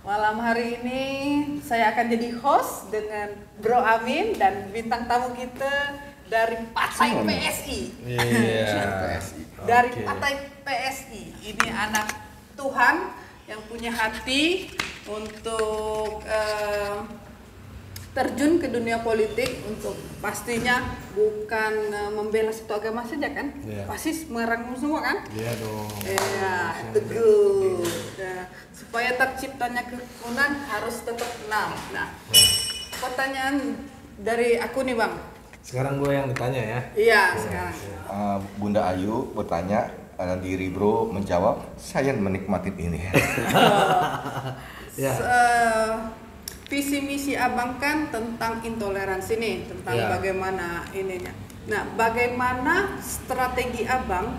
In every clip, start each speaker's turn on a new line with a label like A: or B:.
A: Malam hari ini saya akan jadi host dengan Bro Amin dan bintang tamu kita dari Partai PSI.
B: Iya.
A: Dari
B: Oke.
A: Partai PSI. Ini anak Tuhan yang punya hati untuk terjun ke dunia politik, untuk pastinya bukan membela satu agama saja kan?
B: Iya.
A: Pasti merangkum semua kan?
B: Iya dong.
A: Iya, itu good. Nah, supaya terciptanya kerukunan harus tetap enam. Nah, pertanyaan dari aku nih Bang.
B: Sekarang gue yang ditanya ya.
A: Iya, sekarang.
C: Bunda Ayu bertanya, nanti Bro menjawab, saya menikmati ini.
B: Ya.
A: Visi misi abang kan tentang intoleransi nih, tentang
B: Ya.
A: bagaimana ininya. Nah, bagaimana strategi abang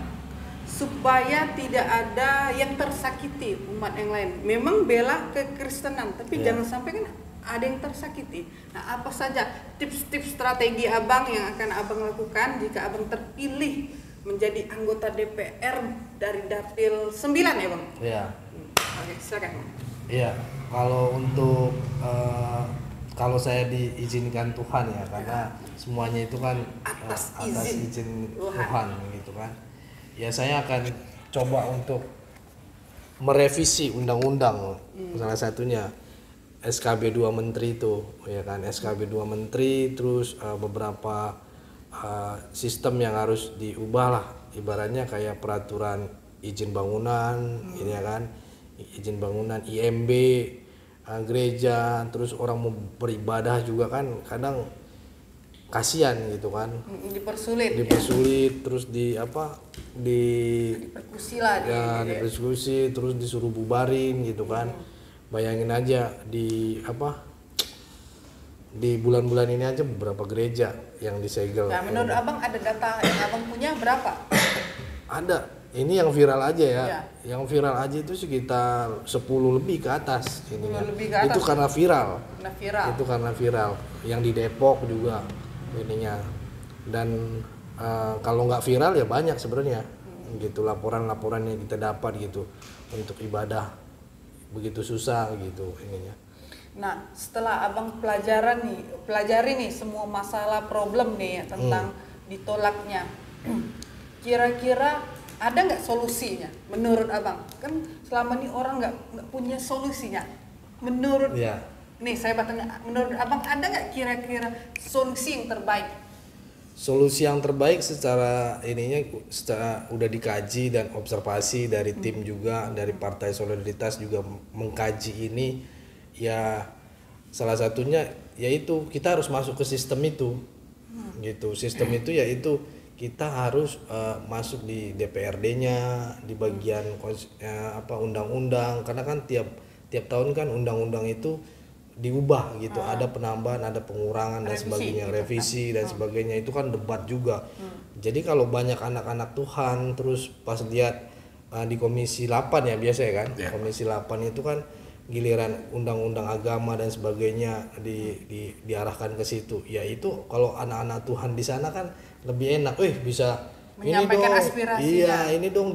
A: supaya tidak ada yang tersakiti umat yang lain? Memang bela kekristenan, tapi
B: Ya.
A: jangan sampai kan ada yang tersakiti. Nah, apa saja tips-tips strategi abang yang akan abang lakukan jika abang terpilih menjadi anggota DPR dari Dapil 9 ya Bang?
B: Iya.
A: Oke, silakan.
B: Iya. Kalau untuk kalau saya diizinkan Tuhan ya, karena semuanya itu kan
A: Atas
B: izin
A: izin
B: Tuhan gitu kan. Ya saya akan coba untuk merevisi undang-undang, salah satunya SKB 2 Menteri itu ya kan, SKB 2 Menteri, terus beberapa sistem yang harus diubah lah, ibaratnya kayak peraturan izin bangunan ini ya kan, izin bangunan IMB, gereja, terus orang mau beribadah juga kan kadang kasihan gitu kan, dipersulit terus
A: Dipersekusi lah
B: dipersekusi, terus disuruh bubarin gitu kan. Bayangin aja di bulan-bulan ini aja beberapa gereja yang disegel.
A: Nah, menurut abang ada data yang abang punya berapa?
B: Ada. Ini yang viral aja ya.
A: Ya.
B: Yang viral aja itu sekitar 10 lebih ke atas ininya.
A: 10 lebih ke atas.
B: Itu karena viral.
A: Nah, viral.
B: Itu karena viral. Yang di Depok juga ininya. Dan kalau nggak viral ya banyak sebenarnya. Gitu laporan-laporan yang kita dapat gitu untuk ibadah begitu susah gitu ininya.
A: Nah, setelah abang pelajari nih semua masalah problem nih ya, tentang ditolaknya. Kira-kira ada nggak solusinya menurut abang? Kan selama ini orang nggak punya solusinya. Menurut nih saya bertanya, menurut abang ada nggak kira-kira solusi yang terbaik?
B: Solusi yang terbaik secara udah dikaji dan observasi dari tim juga, dari Partai Solidaritas juga mengkaji ini ya, salah satunya yaitu kita harus masuk ke sistem itu gitu. Sistem itu yaitu kita harus masuk di DPRD-nya, di bagian undang-undang, karena kan tiap tahun kan undang-undang itu diubah gitu, ada penambahan, ada pengurangan dan sebagainya, revisi dan sebagainya, itu kan debat juga. Jadi kalau banyak anak-anak Tuhan terus pas lihat di Komisi 8 ya biasa ya kan, Komisi 8 itu kan giliran undang-undang agama dan sebagainya diarahkan ke situ. Ya itu kalau anak-anak Tuhan di sana kan lebih enak, bisa
A: menyampaikan
B: ini dong,
A: aspirasi.
B: iya ini dong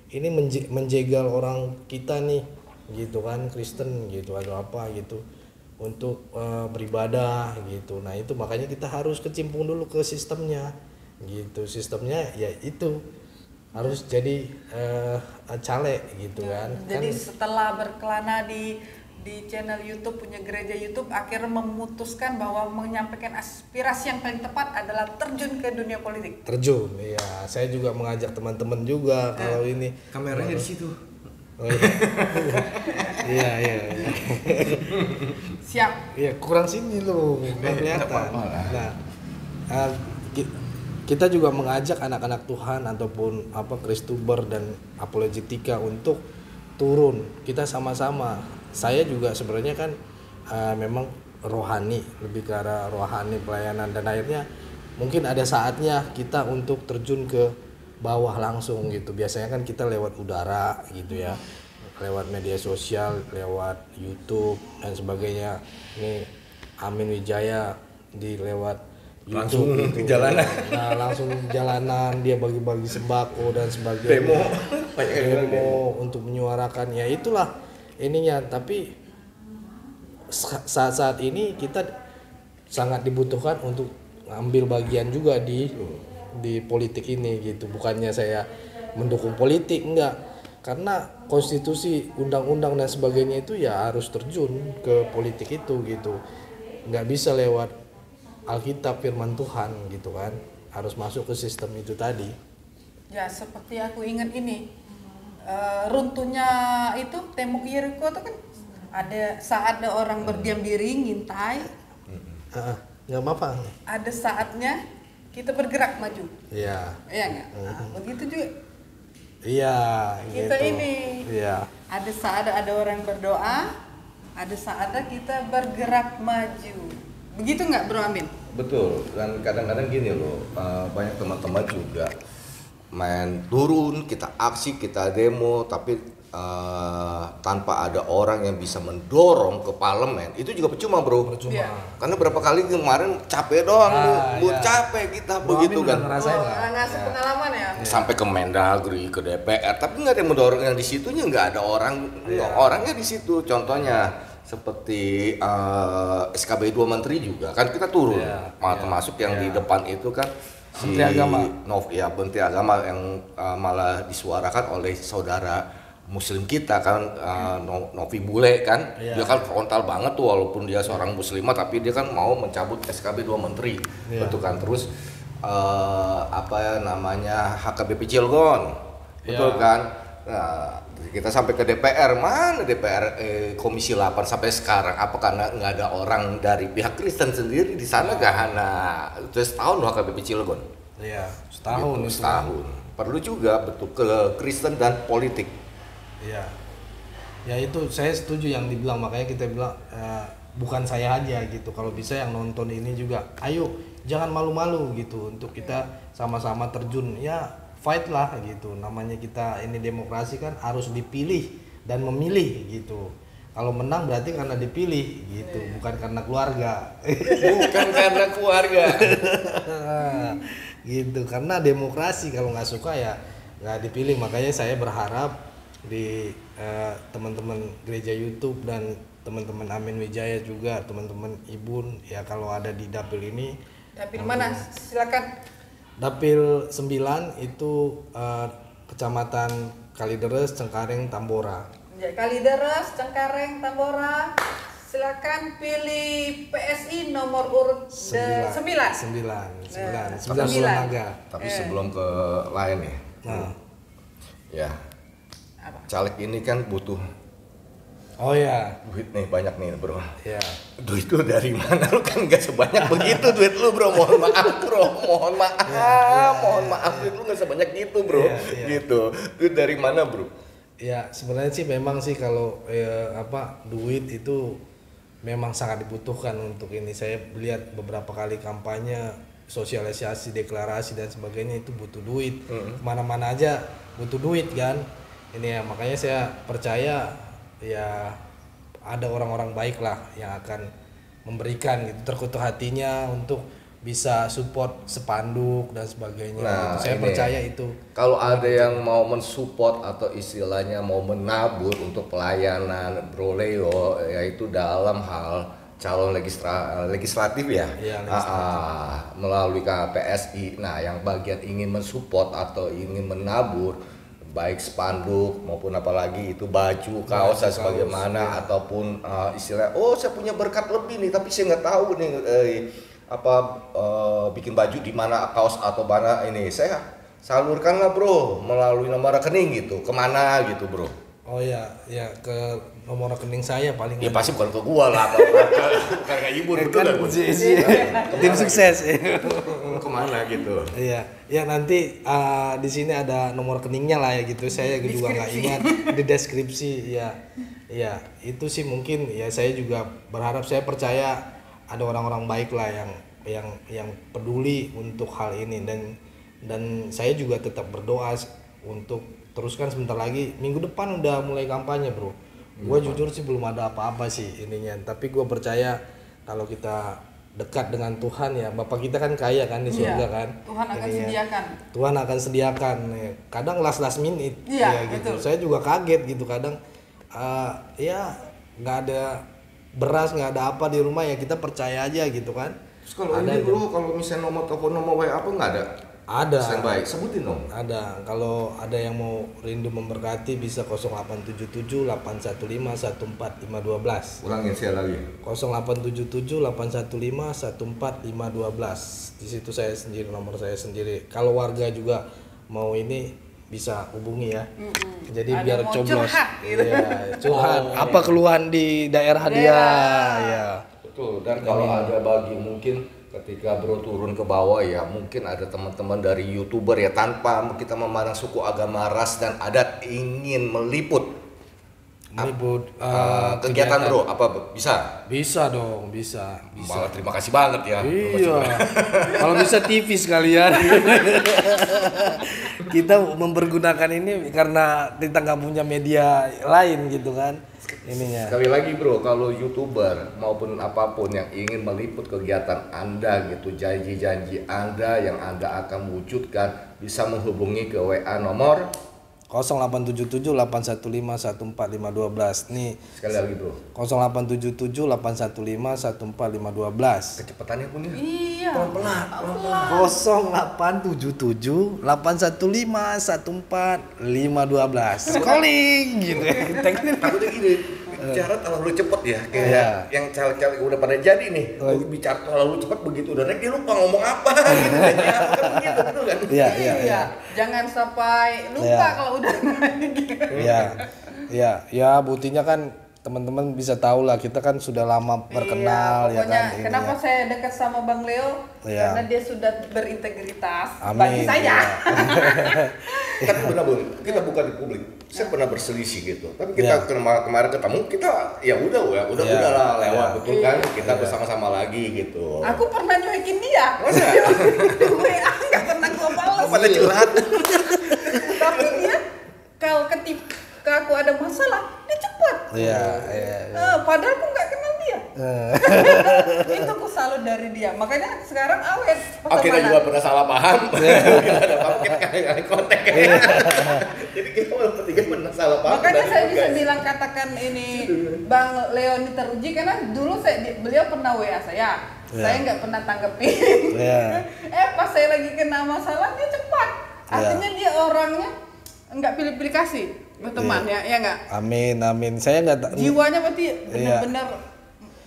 B: ini menjegal orang kita nih gitu kan, Kristen gitu atau apa gitu untuk beribadah gitu. Nah itu makanya kita harus kecimpung dulu ke sistemnya gitu. Sistemnya ya itu harus jadi caleg gitu kan.
A: Jadi setelah berkelana di channel YouTube, punya gereja YouTube, akhirnya memutuskan bahwa menyampaikan aspirasi yang paling tepat adalah terjun ke dunia politik.
B: Terjun, iya. Saya juga mengajak teman-teman juga kalau ini.
C: Kameranya di situ.
B: Oh, iya. Iya.
A: Siap.
B: Iya, kurang sini loh, nggak kelihatan. Nah, kita juga mengajak anak-anak Tuhan ataupun Kristuber dan apologetika untuk turun. Kita sama-sama. Saya juga sebenarnya kan memang rohani, lebih ke arah rohani pelayanan, dan akhirnya mungkin ada saatnya kita untuk terjun ke bawah langsung gitu. Biasanya kan kita lewat udara gitu ya, lewat media sosial, lewat YouTube dan sebagainya. Ini Amin Wijaya lewat
C: langsung
B: YouTube
C: ke jalanan.
B: Nah, langsung jalanan dia bagi-bagi sembako dan sebagainya. Demo untuk menyuarakan, ya itulah ininya. Tapi saat ini kita sangat dibutuhkan untuk ambil bagian juga di politik ini gitu. Bukannya saya mendukung politik, enggak, karena konstitusi, undang-undang dan sebagainya itu ya harus terjun ke politik itu gitu. Nggak bisa lewat Alkitab firman Tuhan gitu kan, harus masuk ke sistem itu tadi.
A: Ya seperti aku ingat ini, runtuhnya itu tembok Yeriko itu kan ada saat ada orang berdiam diri ngintai,
B: Nggak apa-apa.
A: ada saatnya kita bergerak maju.
B: Iya.
A: Iya nggak? Nah, begitu juga
B: Iya.
A: kita
B: gitu.
A: ini.
B: Iya.
A: Ada saat ada orang berdoa, ada saatnya kita bergerak maju. Begitu nggak Bro Amin?
C: Betul, dan kadang-kadang gini loh, banyak teman-teman juga main turun, kita aksi, kita demo, tapi tanpa ada orang yang bisa mendorong ke parlemen, itu juga percuma bro.
B: Percuma.
A: Iya.
C: Karena berapa kali kemarin capek doang, Bu,
B: iya.
C: capek kita
B: Bro
C: begitu
B: Amin
C: kan.
B: udah ngerasain nggak?
A: Ngasih pengalaman ya.
C: Sampai ke Mendagri, ke DPR, tapi nggak ada yang mendorong, yang di situnya nggak ada orang, orangnya di situ. Contohnya seperti SKB 2 Menteri juga kan kita turun, termasuk yang di depan itu kan si
B: Menteri Agama.
C: Menteri Agama yang malah disuarakan oleh saudara Muslim kita kan, Novi Bule kan, dia kan frontal banget tuh walaupun dia seorang muslimah, tapi dia kan mau mencabut SKB 2 Menteri, betul kan. Terus apa namanya HKBP Cilegon, betul kan. Nah, kita sampai ke DPR, mana DPR Komisi 8 sampai sekarang, apakah nggak ada orang dari pihak Kristen sendiri di sana? Nah, itu setahun loh HKBP Cilegon.
B: Iya, setahun.
C: Gitu, setahun. Perlu juga betul ke Kristen dan politik.
B: Iya. Ya itu saya setuju yang dibilang, makanya kita bilang bukan saya aja gitu. Kalau bisa yang nonton ini juga, ayo jangan malu-malu gitu untuk kita sama-sama terjun. Ya fight lah gitu. Namanya kita ini demokrasi kan harus dipilih dan memilih gitu. Kalau menang berarti karena dipilih gitu, bukan karena keluarga.
C: Bukan karena keluarga.
B: Gitu, karena demokrasi kalau nggak suka ya nggak dipilih. Makanya saya berharap di teman-teman gereja YouTube dan teman-teman Amin Wijaya juga, teman-teman Ibun ya, kalau ada di dapil ini.
A: Dapil mana? Silakan.
B: Dapil 9 itu Kecamatan Kalideres, Cengkareng, Tambora.
A: Ya, Kalideres, Cengkareng, Tambora. Silakan pilih PSI nomor urut 9.
B: 9 Naga.
C: Tapi sebelum ke lain ya. Ya.
A: Apa?
C: Caleg ini kan butuh
B: Oh ya.
C: duit nih, banyak nih bro.
B: Ya.
C: Duit lu dari mana? Lu kan gak sebanyak begitu duit lu bro. Mohon maaf bro, mohon maaf duit lu gak sebanyak gitu bro. Gitu. Duit dari mana bro?
B: Ya sebenarnya sih memang sih kalau duit itu memang sangat dibutuhkan untuk ini. Saya lihat beberapa kali kampanye, sosialisasi, deklarasi dan sebagainya itu butuh duit. Kemana-mana aja butuh duit kan. Ini ya makanya saya percaya ya ada orang-orang baik lah yang akan memberikan gitu, terkutuk hatinya untuk bisa support spanduk dan sebagainya.
C: Nah,
B: Saya
C: ini,
B: percaya itu.
C: Kalau ada yang mau mensupport atau istilahnya mau menabur untuk pelayanan Bro Leo, yaitu dalam hal calon legislatif ya, melalui KPSI. Nah, yang bagian ingin mensupport atau ingin menabur baik spanduk maupun apalagi itu baju, kaos dan sebagaimana, ataupun istilah saya punya berkat lebih nih tapi saya nggak tahu nih bikin baju di mana, kaos atau mana, ini saya salurkanlah bro melalui nomor rekening gitu, kemana gitu bro.
B: Oh ya ke nomor rekening saya paling.
C: Ya pasti bukan ke gua lah, bukan ke ibu betul kan.
B: Tim sukses.
C: Kemana gitu.
B: Iya, ya nanti di sini ada nomor rekeningnya lah ya gitu. Saya juga nggak ingat di deskripsi ya. Ya itu sih mungkin ya, saya juga berharap, saya percaya ada orang-orang baik lah yang peduli untuk hal ini, dan saya juga tetap berdoa untuk teruskan. Sebentar lagi minggu depan udah mulai kampanye bro. Gue jujur sih belum ada apa-apa sih ininya, tapi gue percaya kalau kita dekat dengan Tuhan ya, Bapak kita kan kaya kan di surga kan.
A: Tuhan akan sediakan.
B: Tuhan akan sediakan. Kadang last minute
A: ya
B: gitu. Betul. Saya juga kaget gitu kadang ya nggak ada beras, nggak ada apa di rumah, ya kita percaya aja gitu kan.
C: Terus kalau ini bro, kalau misalnya nomor telepon, nomor WA apa nggak ada?
B: Ada.
C: Standby, sebutin dong.
B: Ada. Kalau ada yang mau rindu memberkati bisa 0877 815 14512.
C: Ulangin saya lagi.
B: 0877 815 14512. Di situ saya sendiri, nomor saya sendiri. Kalau warga juga mau ini bisa hubungi ya. Jadi
A: ada
B: biar
A: mau
B: coblos.
A: curhat, gitu.
B: Iya, curhat. Apa keluhan di daerah dia? Ya.
C: Betul. Dan kalau ada bagi mungkin ketika bro turun ke bawah ya, mungkin ada teman-teman dari YouTuber ya, tanpa kita memandang suku, agama, ras dan adat, ingin meliput kegiatan bro, apa bisa?
B: Bisa dong, bisa.
C: Malah terima kasih banget ya.
B: Iya. Kalau bisa TV sekalian. Kita mempergunakan ini karena kita nggak punya media lain gitu kan. Ininya.
C: Sekali lagi bro, kalau YouTuber maupun apapun yang ingin meliput kegiatan Anda gitu, janji-janji Anda yang Anda akan wujudkan, bisa menghubungi ke WA nomor
B: 0877 815 14512. Nih.
C: Sekali lagi bro.
B: 0877 815 14512.
C: Kecepatannya punya.
A: Iya.
C: Pelan-pelan.
B: 0877 815 14512. Calling gitu.
C: Takutnya gini, bicara terlalu cepet ya, kayak yang caleg-caleg udah pada jadi nih, bicara terlalu cepet begitu udah naik dia lupa ngomong apa gitu kan, begitu betul kan?
B: Iya.
A: Jangan sampai lupa kalau udah naik.
B: Ya buktinya kan teman-teman bisa tahu lah, kita kan sudah lama berkenal ya
A: Pokoknya
B: kan.
A: kenapa saya dekat sama Bang Leo? Karena dia sudah berintegritas.
B: Amin.
A: Bagi saya.
C: Kan benar bun, kita bukan di publik. Saya pernah berselisih gitu, tapi kita kemarin ketemu, kita ya udah lah lewat betul kan, kita bersama-sama lagi gitu.
A: Aku pernah nyuekin dia.
C: Masa?
A: WA nggak pernah gua balas.
C: Pada curhat.
A: Tapi dia kalau ketika aku ada masalah, dia cepat.
B: Iya.
A: Padahal aku nggak kenal dia. Itu aku salut dari dia. Makanya sekarang awet.
C: Kita juga pernah salah paham. Kita ada apa kita kali kontak. Jadi kita bertiga pernah salah paham.
A: Makanya saya bisa bilang katakan ini Bang Leoni teruji karena dulu beliau pernah WA saya. Saya nggak pernah tanggepin. Pas saya lagi kena masalah dia cepat. Artinya dia orangnya nggak pilih-pilih kasih berteman ya nggak?
B: Amin. Saya nggak.
A: Jiwanya berarti benar-benar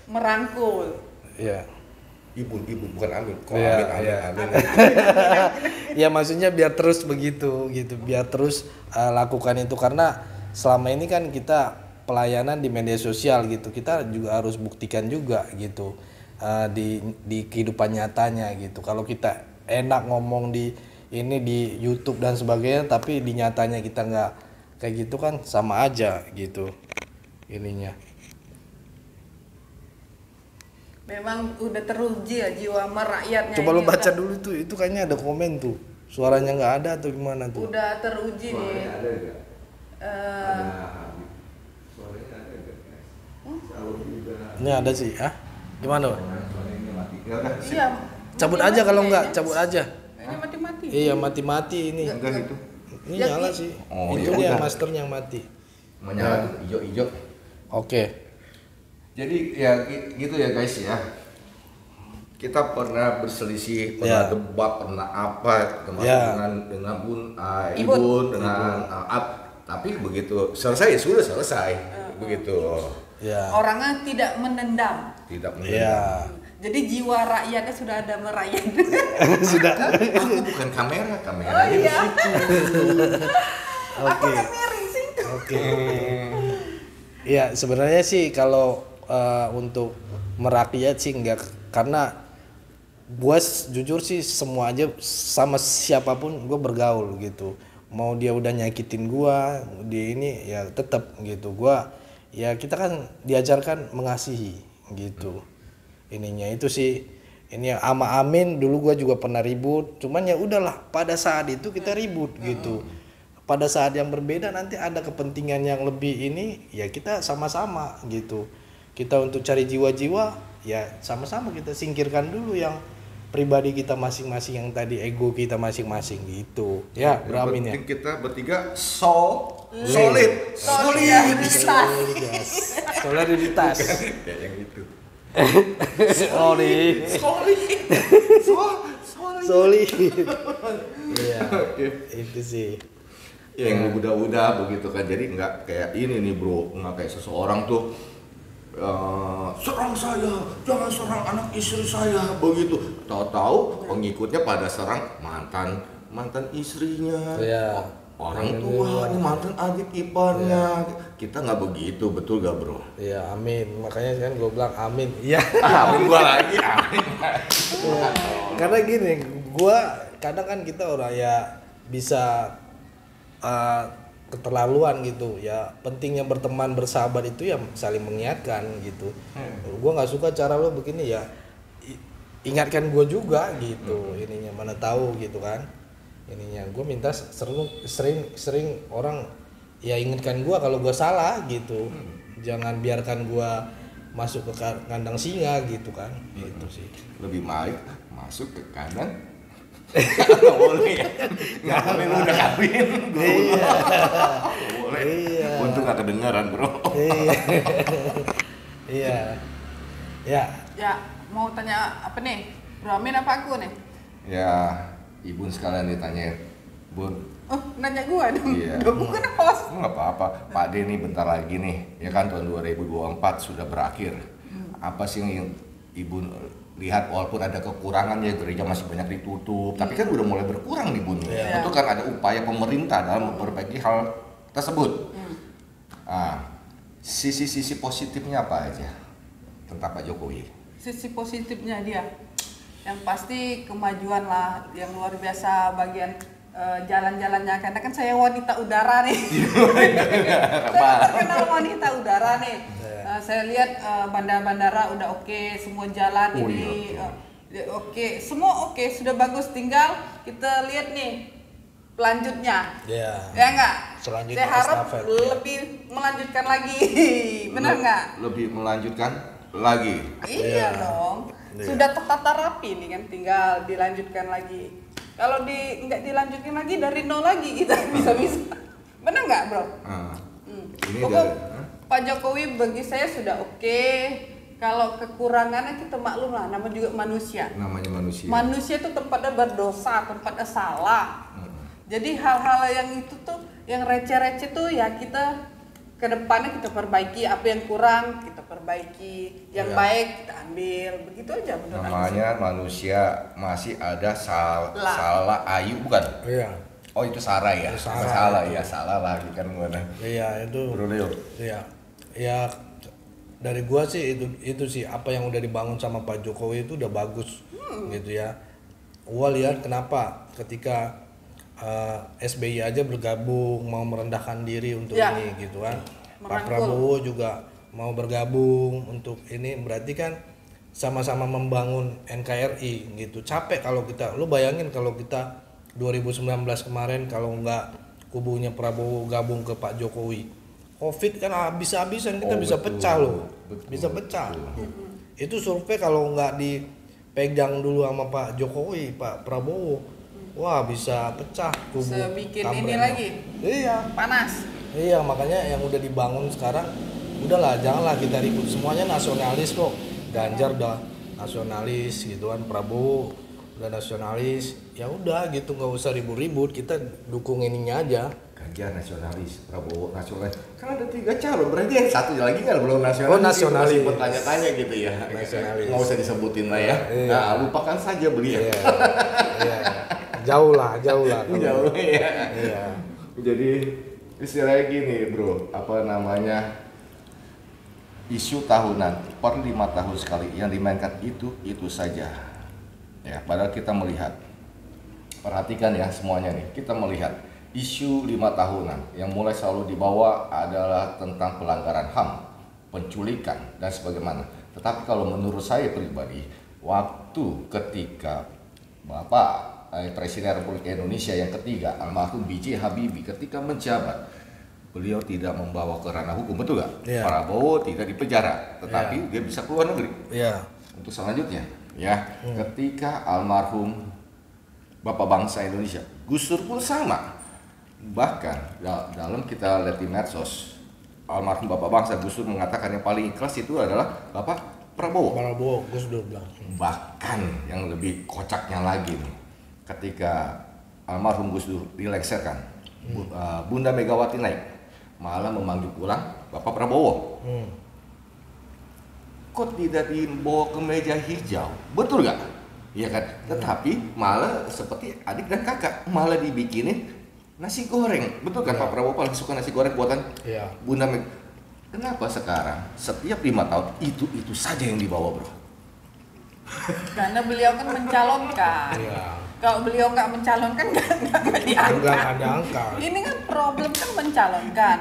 A: merangkul.
B: Iya.
C: Ibu bukan amin. Kok amin.
B: Ya maksudnya biar terus begitu gitu, biar terus lakukan itu, karena selama ini kan kita pelayanan di media sosial gitu, kita juga harus buktikan juga gitu di kehidupan nyatanya gitu. Kalau kita enak ngomong di YouTube dan sebagainya, tapi di nyatanya kita nggak kayak gitu kan sama aja gitu ininya.
A: Memang udah teruji ya jiwa merakyatnya.
B: Coba lo baca dulu tuh, itu kayaknya ada komen tuh. Suaranya nggak ada atau gimana tuh?
A: Udah teruji nih.
C: Ada enggak? Suaranya ada enggak?
B: Ini ada sih, gimana?
A: Iya.
B: Cabut aja kalau nggak, cabut aja.
A: Ini mati-mati.
B: Iya mati-mati ini.
C: Enggak gitu.
B: Ini nyala sih. Itu dia masternya yang mati.
C: Menyala hijau-hijau.
B: Oke.
C: Jadi ya gitu ya guys ya. Kita pernah berselisih, pernah debat, pernah apa dengan Ibun dengan tapi begitu selesai ya sudah selesai begitu.
B: Ya.
A: Orangnya tidak menendam.
C: Tidak menendam.
B: Ya.
A: Jadi jiwa rakyatnya sudah ada merayat.
B: Sudah.
C: Aku bukan kamera
A: Oh iya. Aku kan miring sih.
B: Oke. Iya, sebenarnya sih kalau untuk merakyat sih enggak, karena gue jujur sih semua aja sama siapapun gue bergaul gitu. Mau dia udah nyakitin gue, dia ini ya tetap gitu. Kita kan diajarkan mengasihi gitu. Ininya itu sih, ini ama Amin dulu gue juga pernah ribut, cuman ya udahlah, pada saat itu kita ribut gitu. Pada saat yang berbeda nanti ada kepentingan yang lebih ini, ya kita sama-sama gitu. Kita untuk cari jiwa-jiwa, ya sama-sama kita singkirkan dulu yang pribadi kita masing-masing, yang tadi ego kita masing-masing gitu. Ya, beramin ya.
C: Kita bertiga solve
B: Solidaritas.
C: Kayak yang itu.
B: Solid. Iya. Itu sih.
C: Yang udah begitu kan, jadi nggak kayak ini nih bro, nggak kayak seseorang tuh serang saya, jangan serang anak istri saya, begitu. Tahu-tahu pengikutnya pada serang mantan istrinya, orang tuanya, mantan adik iparnya. Kita nggak begitu, betul gak bro?
B: Iya, amin. Makanya kan gue bilang amin. Iya.
C: Amin gua lagi, amin.
B: Karena gini, gue kadang kan kita orang ya bisa keterlaluan gitu ya. Pentingnya berteman bersahabat itu ya saling mengingatkan gitu. Gue nggak suka cara lo begini ya, ingatkan gue juga gitu. Ininya mana tahu gitu kan. Ininya gue minta sering orang ya ingatkan gue kalau gue salah gitu. Jangan biarkan gue masuk ke kandang singa gitu kan. Gitu sih.
C: Lebih baik masuk ke kandang. Nggak boleh ya, nggak boleh, lu udah kawin.
B: Iya.
C: Boleh.
B: Iya.
C: Untung nggak kedengaran bro.
B: Iya. Ya.
A: Ya, mau tanya apa nih? Bro Amin apa aku nih?
C: Ya, ibu sekalian ditanya, Bun.
A: Oh, nanya gua dong.
C: Iya.
A: Gua kan host.
C: Nggak apa-apa, Pak D nih bentar lagi nih, ya kan tahun 2024 sudah berakhir. Apa sih yang ibu lihat, walaupun ada kekurangan ya, gereja masih banyak ditutup, tapi kan udah mulai berkurang nih Bun.
B: Iya.
C: Itu kan ada upaya pemerintah dalam memperbaiki hal tersebut. Sisi-sisi positifnya apa aja tentang Pak Jokowi?
A: Sisi positifnya dia, yang pasti kemajuan lah yang luar biasa bagian jalan-jalannya, karena kan saya wanita udara nih. Saya terkenal wanita udara nih. Saya lihat bandara-bandara udah oke, semua jalan ini oke, semua oke, sudah bagus. Tinggal kita lihat nih pelanjutnya.
B: Ya.
A: Ya enggak?
B: Selanjutnya
A: Saya harap
B: estafet.
A: lebih melanjutkan lagi. Benar enggak?
C: Lebih melanjutkan lagi.
A: Iya dong. Sudah tertata rapi nih kan, tinggal dilanjutkan lagi. Kalau nggak dilanjutin lagi dari nol lagi kita bisa. Benar nggak bro?
C: Ini
A: Pokok
C: dari
A: Pak Jokowi bagi saya sudah oke. Kalau kekurangannya kita maklum lah, namanya juga manusia.
C: namanya manusia.
A: Manusia itu tempatnya berdosa, tempatnya salah. Jadi hal-hal yang itu tuh, yang receh-receh tuh ya kita ke depannya kita perbaiki, apa yang kurang kita perbaiki, yang baik kita ambil, begitu aja menurut aku.
C: Namanya manusia masih ada salah ayu bukan?
B: Iya.
C: Oh itu Sarah ya?
B: Sarah.
C: Salah ya, salah lagi kan gimana?
B: Iya, itu.
C: Bro Leo.
B: Iya. Ya dari gua sih itu sih apa yang udah dibangun sama Pak Jokowi itu udah bagus gitu ya. Gua lihat kenapa ketika SBY aja bergabung mau merendahkan diri untuk ini gitu kan. Pak Prabowo juga mau bergabung untuk ini, berarti kan sama-sama membangun NKRI gitu. Capek kalau kita, lu bayangin kalau kita 2019 kemarin kalau nggak kubunya Prabowo gabung ke Pak Jokowi, Covid kan habis-habisan kita bisa pecah loh, bisa pecah. Itu survei kalau nggak dipegang dulu sama Pak Jokowi, Pak Prabowo, wah bisa pecah kubu.
A: Bisa bikin ini
B: Tamrin.
A: lagi.
B: Iya.
A: Panas.
B: Iya, makanya yang udah dibangun sekarang, udahlah janganlah kita ribut, semuanya nasionalis kok. Ganjar udah nasionalis gitu kan, Prabowo udah nasionalis, ya udah gitu, nggak usah ribut-ribut, kita dukung ininya aja.
C: Ganjar nasionalis, Prabowo nasionalis. Kan ada 3 calon, berarti yang satu lagi kan belum nasionalis.
B: Oh, nasionalis.
C: Masih bertanya-tanya gitu ya.
B: Nasionalis.
C: Nggak usah disebutin lah ya.
B: Iya.
C: Nah, lupakan saja beliau.
B: Iya. Iya. Jauh lah.
C: Jauh ya.
B: Iya.
C: Jadi istilahnya gini bro, apa namanya, isu tahunan per 5 tahun sekali yang dimainkan itu saja ya. Padahal kita melihat, perhatikan ya semuanya nih, kita melihat isu 5 tahunan yang mulai selalu dibawa adalah tentang pelanggaran HAM, penculikan dan sebagaimana. Tetapi kalau menurut saya pribadi, waktu ketika Bapak Presiden Republik Indonesia yang ketiga, almarhum B.J. Habibie, ketika menjabat, beliau tidak membawa ke ranah hukum, betul nggak?
B: Iya.
C: Prabowo tidak dipenjara, tetapi dia bisa keluar negeri.
B: Iya.
C: Untuk selanjutnya, ya, ketika almarhum Bapak Bangsa Indonesia, Gus Dur pun sama. Bahkan dalam kita lihat di medsos, almarhum Bapak Bangsa Gus Dur mengatakan yang paling ikhlas itu adalah Bapak Prabowo.
B: Prabowo, Gus Dur bilang.
C: Bahkan yang lebih kocaknya lagi nih, ketika almarhum Gus Dur dilengsarkan, Bunda Megawati naik, malah memanggil pulang Bapak Prabowo. Kok tidak dibawa ke meja hijau? Betul nggak? Iya kan? Tetapi malah seperti adik dan kakak, malah dibikinin nasi goreng. Betul kan? Pak Prabowo paling suka nasi goreng buatan Bunda Meg. Kenapa sekarang setiap 5 tahun itu saja yang dibawa, bro?
A: Karena beliau kan mencalonkan. Kalau beliau nggak mencalonkan nggak diangkat.
B: Nggak ada angka.
A: Ini kan problem kan mencalonkan.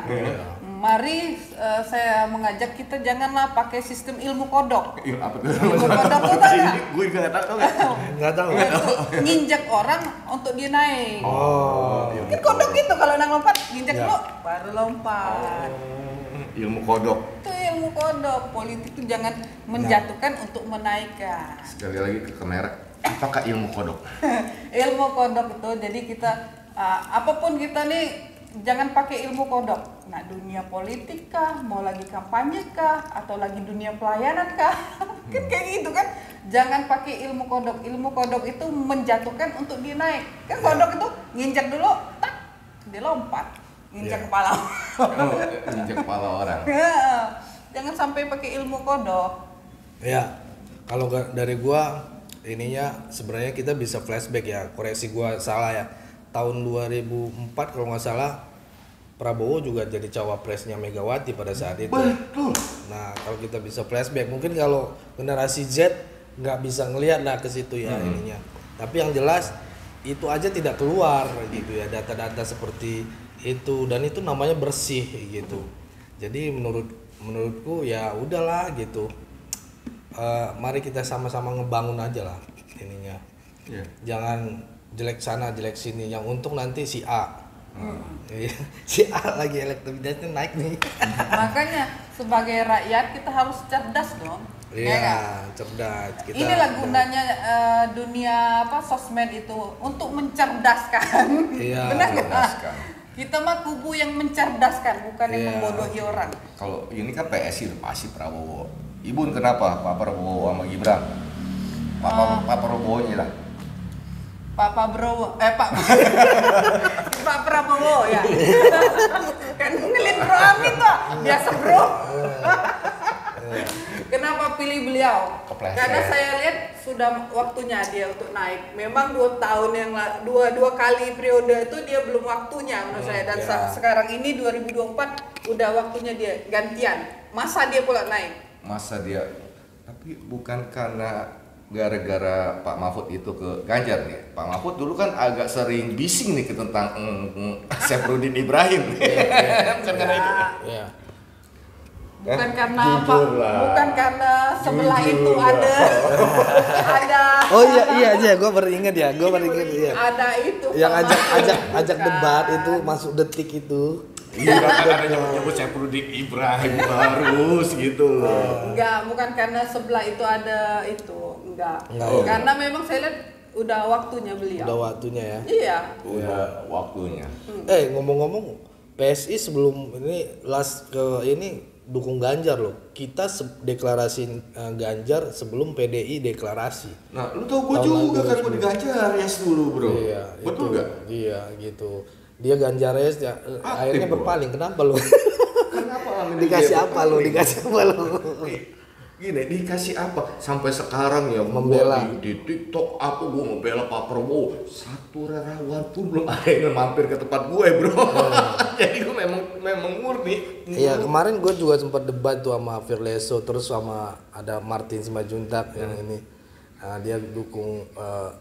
A: Mari saya mengajak kita janganlah pakai sistem ilmu kodok.
C: Apa tuh?
A: Ilmu kodok tuh tahu nggak?
C: Gue juga nggak tahu.
B: Nggak tahu.
A: Untuk nginjek orang untuk dia naik.
B: Oh.
A: Kan kodok gitu kalau nang lompat nginjek dulu baru lompat.
C: Ilmu kodok.
A: Itu ilmu kodok. Politik itu jangan menjatuhkan untuk menaikkan.
C: Sekali lagi ke kamera. Apakah ilmu kodok?
A: Ilmu kodok itu jadi kita apapun kita nih jangan pakai ilmu kodok. Nah, dunia politik kah, mau lagi kampanye kah, atau lagi dunia pelayanan kah? Kan kayak gitu kan. Jangan pakai ilmu kodok. Ilmu kodok itu menjatuhkan untuk dia naik. Kan kodok itu nginjak dulu, tak, dia lompat. Nginjak kepala.
C: Nginjak kepala orang.
A: Jangan sampai pakai ilmu kodok.
B: Ya, kalau dari gua ininya sebenarnya kita bisa flashback ya, koreksi gua salah ya. Tahun 2004 kalau nggak salah Prabowo juga jadi cawapresnya Megawati pada saat itu.
C: Betul.
B: Nah, kalau kita bisa flashback, mungkin kalau generasi Z nggak bisa ngelihat lah ke situ ya ininya. Tapi yang jelas itu aja tidak keluar gitu ya, data-data seperti itu, dan itu namanya bersih gitu. Jadi menurutku ya udahlah gitu. Mari kita sama-sama ngebangun aja lah ininya. Jangan jelek sana jelek sini, yang untung nanti si A. Si A lagi elektabilitasnya naik nih.
A: Makanya sebagai rakyat kita harus cerdas dong.
B: Iya, cerdas.
A: Inilah gunanya dunia sosmed itu, untuk mencerdaskan.
B: Iya,
A: benar nggak? Kita mah kubu yang mencerdaskan, bukan yang membodohi orang.
C: Kalau ini kan PSI pasti Prabowo. Ibu kenapa Pak Prabowo sama Gibran? Pak Prabowo-nya lah.
A: Pak Prabowo ya. Kan ngelit Bro Amin tuh, biasa Bro. Kenapa pilih beliau? Karena saya lihat sudah waktunya dia untuk naik. Memang 2 tahun yang dua kali periode itu dia belum waktunya menurut saya. Dan sekarang ini 2024 udah waktunya dia gantian. Masa dia pula naik?
C: Masa dia? Tapi bukan karena gara-gara Pak Mahfud itu ke Ganjar nih. Pak Mahfud dulu kan agak sering bising nih tentang Syafruddin Ibrahim. Bukan karena itu.
A: Bukan karena apa? Bukan karena sebelah itu ada.
B: Oh iya aja, gue baru ingat ya, iya.
A: Ada itu.
B: Yang ajak debat itu masuk detik itu.
C: Iya, karena nyebut Syafruddin Ibrahim harus gitu.
A: Enggak, bukan karena sebelah itu ada itu. Enggak. Karena memang saya lihat udah waktunya beliau.
B: Udah waktunya ya.
A: Iya.
C: Udah waktunya.
B: Ngomong-ngomong, PSI sebelum ini ini dukung Ganjar loh. Kita deklarasi Ganjar sebelum PDI deklarasi.
C: Nah, lu tau gue juga kan gue di Ganjar dulu, bro.
B: Iya,
C: betul nggak?
B: Iya, gitu. Dia Ganjares ya, akhirnya berpaling. Kenapa lu?
C: Kenapa?
B: Dikasih apa lu?
C: Gini, dikasih apa? Sampai sekarang ya
B: membela
C: di TikTok apa gue membela Pak Prabowo. Satu relawan pun belum ada yang mampir ke tempat gue, bro. Jadi gue memang murni.
B: Iya, kemarin gue juga sempat debat tuh sama Firleso, terus sama ada Martin Simanjuntak yang ini. Nah, dia dukung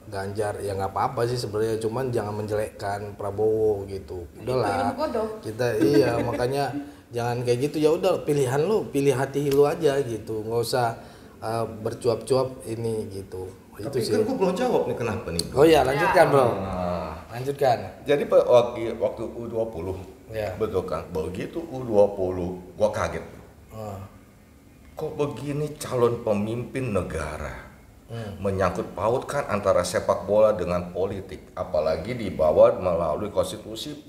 B: Ganjar, ya nggak apa-apa sih sebenarnya, cuman jangan menjelekkan Prabowo gitu. Udahlah, kita makanya jangan kayak gitu, ya udah pilihan lu, pilih hati lu aja gitu, nggak usah bercuap-cuap ini gitu.
C: Tapi
B: itu sih.
C: Kan gue belum jawab nih kenapa nih.
B: Oh iya, lanjutkan bro. Lanjutkan.
C: Jadi waktu U20, betul kan? Begitu U20, gue kaget. Kok begini calon pemimpin negara? Menyangkut pautkan antara sepak bola dengan politik, apalagi dibawa melalui konstitusi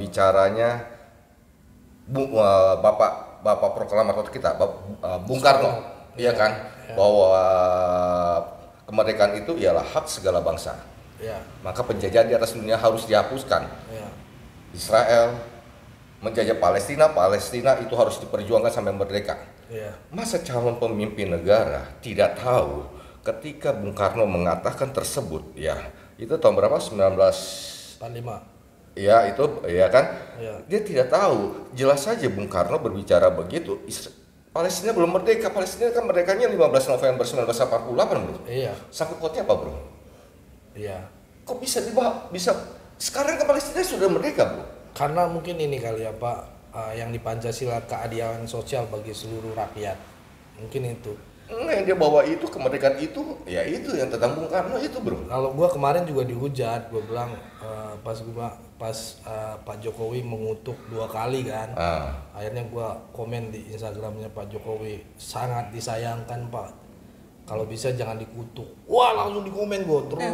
C: bicaranya Bapak proklamator kita, Bung Karno, iya kan, bahwa kemerdekaan itu ialah hak segala bangsa. Maka penjajahan di atas dunia harus dihapuskan. Israel menjajah Palestina, Palestina itu harus diperjuangkan sampai merdeka. Masa calon pemimpin negara tidak tahu ketika Bung Karno mengatakan tersebut, ya itu tahun berapa? 1945. Ya itu, ya kan? Dia tidak tahu. Jelas saja Bung Karno berbicara begitu. Palestina belum merdeka. Palestina kan merdekanya 15 November 1948, bro. Sangkut pautnya apa, bro? Kok bisa sekarang kan Palestina sudah merdeka, bro?
B: Karena mungkin ini kali ya Pak, yang di Pancasila keadilan sosial bagi seluruh rakyat. Mungkin itu.
C: Yang dia bawa itu kemerdekaan itu, ya itu yang tentang Bung Karno itu, bro.
B: Kalau gua kemarin juga dihujat, gua bilang pas Pak Jokowi mengutuk 2 kali kan, akhirnya gua komen di Instagramnya Pak Jokowi, sangat disayangkan Pak, kalau bisa jangan dikutuk. Wah langsung di komen gua, terus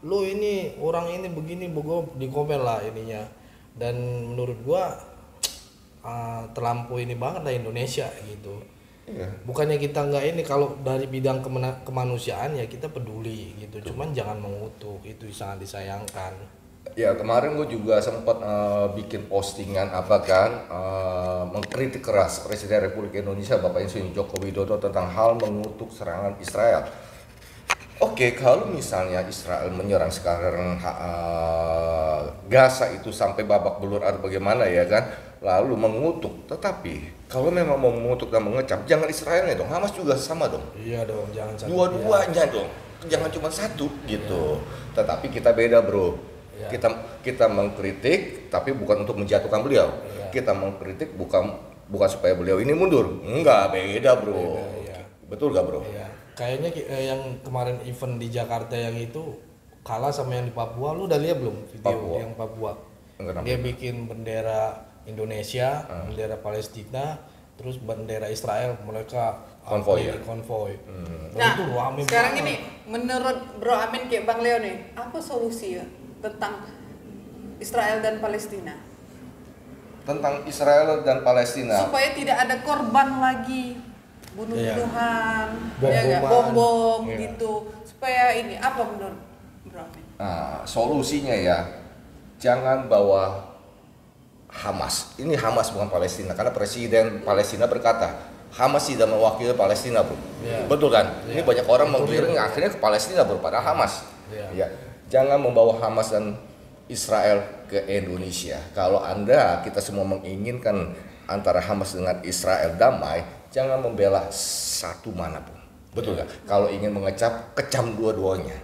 B: lu ini orang ini begini, gua di komen lah ininya. Dan menurut gua terlampau ini banget lah Indonesia gitu. Bukannya kita nggak ini, kalau dari bidang kemanusiaan ya kita peduli gitu, cuman jangan mengutuk, itu sangat disayangkan.
C: Ya kemarin gue juga sempat bikin postingan mengkritik keras Presiden Republik Indonesia Bapak Insinyur Joko Widodo tentang hal mengutuk serangan Israel. Oke, kalau misalnya Israel menyerang sekarang Gaza itu sampai babak belur atau bagaimana ya kan, lalu mengutuk, tetapi kalau memang mau mengutuk dan mengecam, jangan Israelnya dong, Hamas juga sama dong.
B: Iya dong, jangan satu.
C: Dua-duanya dong, jangan cuma satu gitu. Tetapi kita beda, bro. Kita mengkritik, tapi bukan untuk menjatuhkan beliau. Kita mengkritik bukan supaya beliau ini mundur. Enggak, beda, bro. Betul gak, bro?
B: Kayaknya yang kemarin event di Jakarta yang itu kalah sama yang di Papua. Lu udah lihat belum video yang Papua? Dia bikin bendera Indonesia, bendera Palestina, terus bendera Israel, mereka konvoy.
A: Nah,
B: itu rame
A: sekarang
B: banget.
A: ini menurut Bro Amin kayak Bang Leo nih, apa solusi ya tentang Israel dan Palestina?
C: Tentang Israel dan Palestina.
A: Supaya tidak ada korban lagi, bunuh-bunuhan, bom gitu. Supaya ini apa menurut Bro Amin?
C: Solusinya ya, jangan bawa Hamas. Ini Hamas bukan Palestina, karena Presiden Palestina berkata Hamas tidak mewakili Palestina, bro. Betul kan? Ini banyak orang menggiring akhirnya ke Palestina pada Hamas. Ya, jangan membawa Hamas dan Israel ke Indonesia. Kalau kita semua menginginkan antara Hamas dengan Israel damai, jangan membela satu manapun. Betul gak? Kalau ingin mengecam, kecam dua-duanya.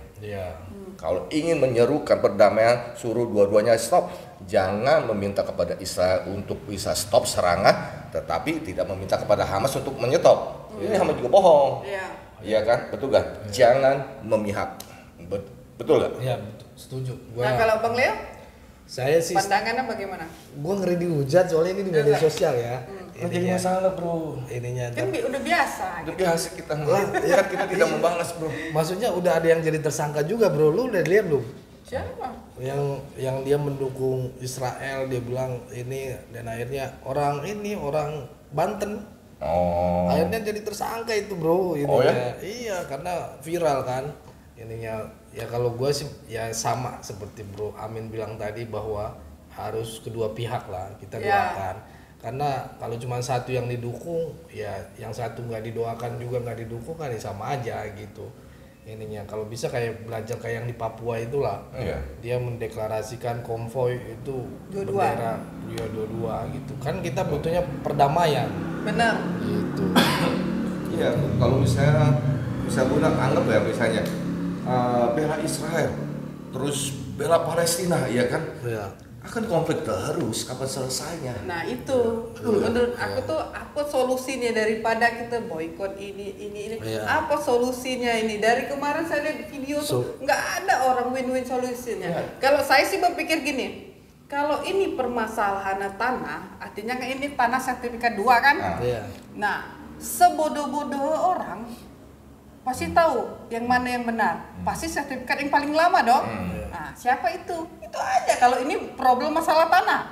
C: Kalau ingin menyerukan perdamaian, suruh dua-duanya stop. Jangan meminta kepada Israel untuk bisa stop serangan, tetapi tidak meminta kepada Hamas untuk menyetop. Ini Hamas juga bohong. Iya kan? Betul kan? Jangan memihak. Betul gak?
B: Iya, setuju.
A: Nah, kalau Bang Leo?
B: Saya sih
A: pandangannya bagaimana?
B: Gua ngeri dihujat soalnya ini di media sosial ya.
C: Jadi masalah, bro.
B: Ininya
A: kan udah biasa.
C: Udah biasa kita kita tidak membalas, bro.
B: Maksudnya udah ada yang jadi tersangka juga, bro. Lu udah lihat belum?
A: Siapa?
B: Yang dia mendukung Israel, dia bilang ini, dan akhirnya orang Banten. Akhirnya jadi tersangka itu, bro. Ininya. Iya, karena viral kan. Ininya ya, kalau gue sih ya sama seperti Bro Amin bilang tadi, bahwa harus kedua pihak lah kita doakan. Karena kalau cuma satu yang didukung, ya yang satu nggak didoakan juga nggak didukung kan ya sama aja gitu. Ininya kalau bisa kayak belajar kayak yang di Papua itulah. Dia mendeklarasikan konvoy itu bendera dua-dua gitu. Kan kita butuhnya perdamaian.
A: Benar.
B: Gitu.
C: Iya, kalau misalnya anggap ya misalnya bela Israel, terus bela Palestina, ya kan? Akan konflik terus, kapan selesainya?
A: Nah itu, menurut aku tuh apa solusinya daripada kita boykot ini. Apa solusinya ini? Dari kemarin saya lihat video tuh nggak ada orang win-win solusinya. Kalau saya sih berpikir gini, kalau ini permasalahan tanah, artinya kan ini tanah sertifikat 2 kan? Nah, sebodoh-bodoh orang pasti tahu yang mana yang benar. Pasti sertifikat yang paling lama dong. Nah, siapa itu? Itu Itu aja. Kalau ini problem masalah tanah.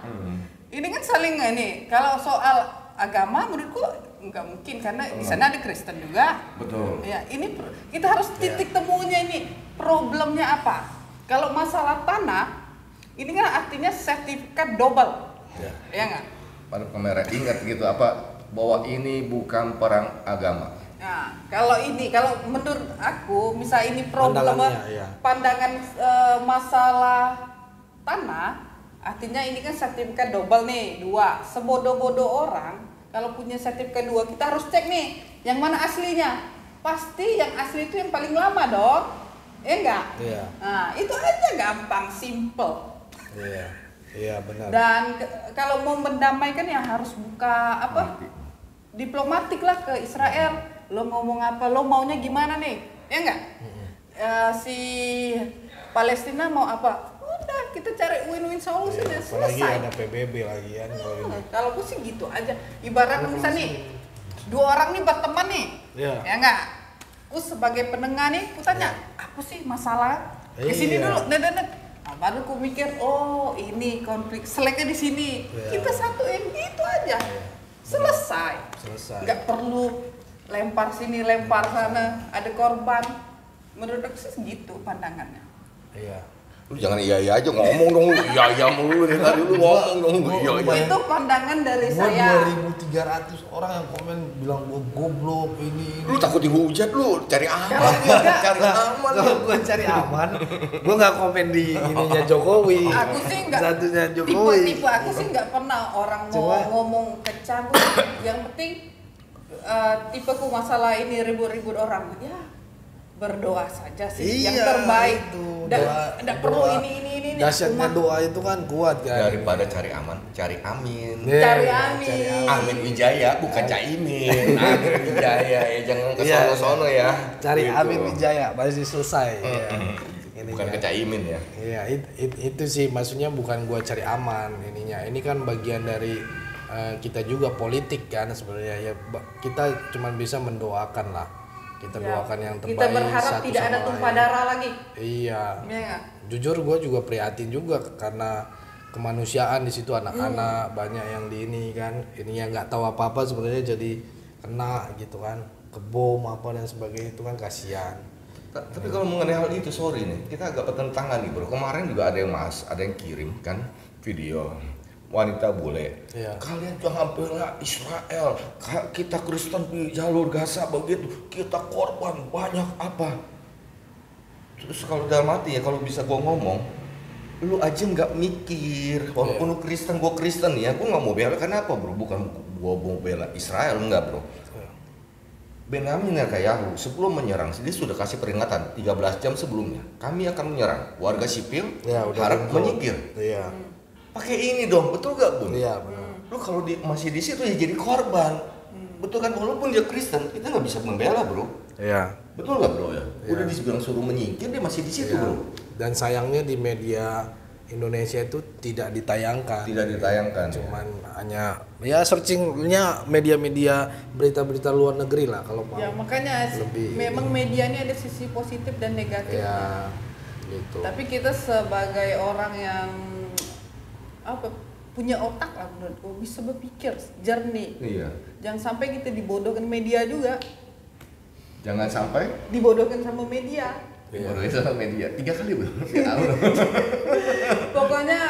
A: Ini kan saling ini. Kalau soal agama menurutku nggak mungkin karena di sana ada Kristen juga.
C: Betul.
A: Ya, ini kita harus titik temunya ini problemnya apa. Kalau masalah tanah, ini kan artinya sertifikat double. Ya nggak?
C: Pada kamera ingat gitu apa bahwa ini bukan perang agama.
A: Nah, kalau menurut aku, misal ini problem pandangan masalah tanah, artinya ini kan sertifikat double nih, 2. Sebodoh-bodoh orang, kalau punya sertifikat 2, kita harus cek nih, yang mana aslinya. Pasti yang asli itu yang paling lama dong, enggak?
B: Iya.
A: Nah, itu aja gampang, simple.
B: Iya benar.
A: Dan kalau mau mendamaikan ya harus buka diplomatik lah ke Israel. Lo ngomong apa, lo maunya gimana nih, ya enggak? Si Palestina mau apa? Udah, kita cari win-win solution ya, selesai.
B: Apalagi ada PBB lagi kan.
A: Kalau gue sih gitu aja. Ibarat misalnya nih, 2 orang nih berteman nih, ya enggak? Aku sebagai penengah nih, aku tanya, apa sih masalah? Di sini dulu, nah, baru aku mikir, oh ini konflik, seleknya di sini. Kita satuin, gitu aja. Selesai. Nggak perlu lempar sini, lempar sana, ada korban. Menurut aku sih gitu pandangannya.
B: Iya.
C: Lu jangan iya aja ngomong dong, iya mulu dari tadi lu ngomong dong, iya.
A: Itu pandangan dari
B: Gua
A: saya.
B: 2.300 orang yang komen bilang gua goblok ini.
C: Lu takut dihujat lu, cari aman ya, cari aman.
B: Kalau gua cari aman, gua nggak komen di ininya Jokowi.
A: Aku sih nggak.
B: Satunya Jokowi.
A: Tipe aku sih nggak pernah orang mau ngomong kecabut. Yang penting tipeku masalah ini ribut-ribut orang. Ya berdoa saja sih yang terbaik. Tidak perlu ini.
B: Dahsyatnya doa itu kan kuat kan.
C: Daripada cari aman, cari amin.
A: Cari amin.
C: Amin Wijaya bukan Caimin. Amin Wijaya ya, jangan ke sono-sono ya.
B: Cari
C: gitu.
B: Amin Wijaya pasti selesai.
C: Bukan ke Caimin ya.
B: Iya, itu sih maksudnya bukan gua cari aman ininya. Ini kan bagian dari kita juga politik kan sebenarnya ya. Kita cuma bisa mendoakan lah. Kita doakan yang terbaik.
A: Kita berharap tidak ada tumpah darah lagi.
B: Iya.
A: Ya,
B: jujur gue juga prihatin juga karena kemanusiaan di situ anak-anak banyak yang di ini kan ini yang nggak tahu apa-apa sebenarnya jadi kena gitu kan kebom apa dan sebagainya itu kan kasihan.
C: Tapi kalau mengenai hal itu sorry nih kita agak bertentangan nih bro. Kemarin juga ada yang kirim kan video wanita bule.
B: Iya.
C: Kalian jangan bela Israel. Kita Kristen di jalur Gaza begitu. Kita korban banyak apa. Terus kalau dalam hati ya kalau bisa gua ngomong, lu aja nggak mikir. Walaupun lu Kristen, gua Kristen ya, gua nggak mau bela. Kenapa bro? Bukan gua mau bela Israel enggak bro. Benyamin Netanyahu sebelum menyerang dia sudah kasih peringatan 13 jam sebelumnya. Kami akan menyerang warga sipil, harap menyingkir.
B: Iya.
C: Pakai ini dong, betul gak Bun?
B: Iya benar.
C: Lu kalau masih di situ ya jadi korban. Betul kan? Walaupun dia Kristen, kita nggak bisa membela bro.
B: Iya.
C: Betul nggak bro ya? Udah dibilang suruh menyingkir, dia masih di situ bro.
B: Dan sayangnya di media Indonesia itu tidak ditayangkan.
C: Tidak ditayangkan.
B: Cuman hanya ya searchingnya media-media berita-berita luar negeri lah kalau mau.
A: Ya makanya memang media ini ada sisi positif dan negatif.
B: Ya gitu.
A: Tapi kita sebagai orang yang punya otak lah menurutku, bisa berpikir jernih.
C: Iya.
A: Jangan sampai kita dibodohkan media juga.
C: Jangan sampai
A: dibodohkan sama media.
C: Dibodohkan sama media 3 kali belum.
A: Pokoknya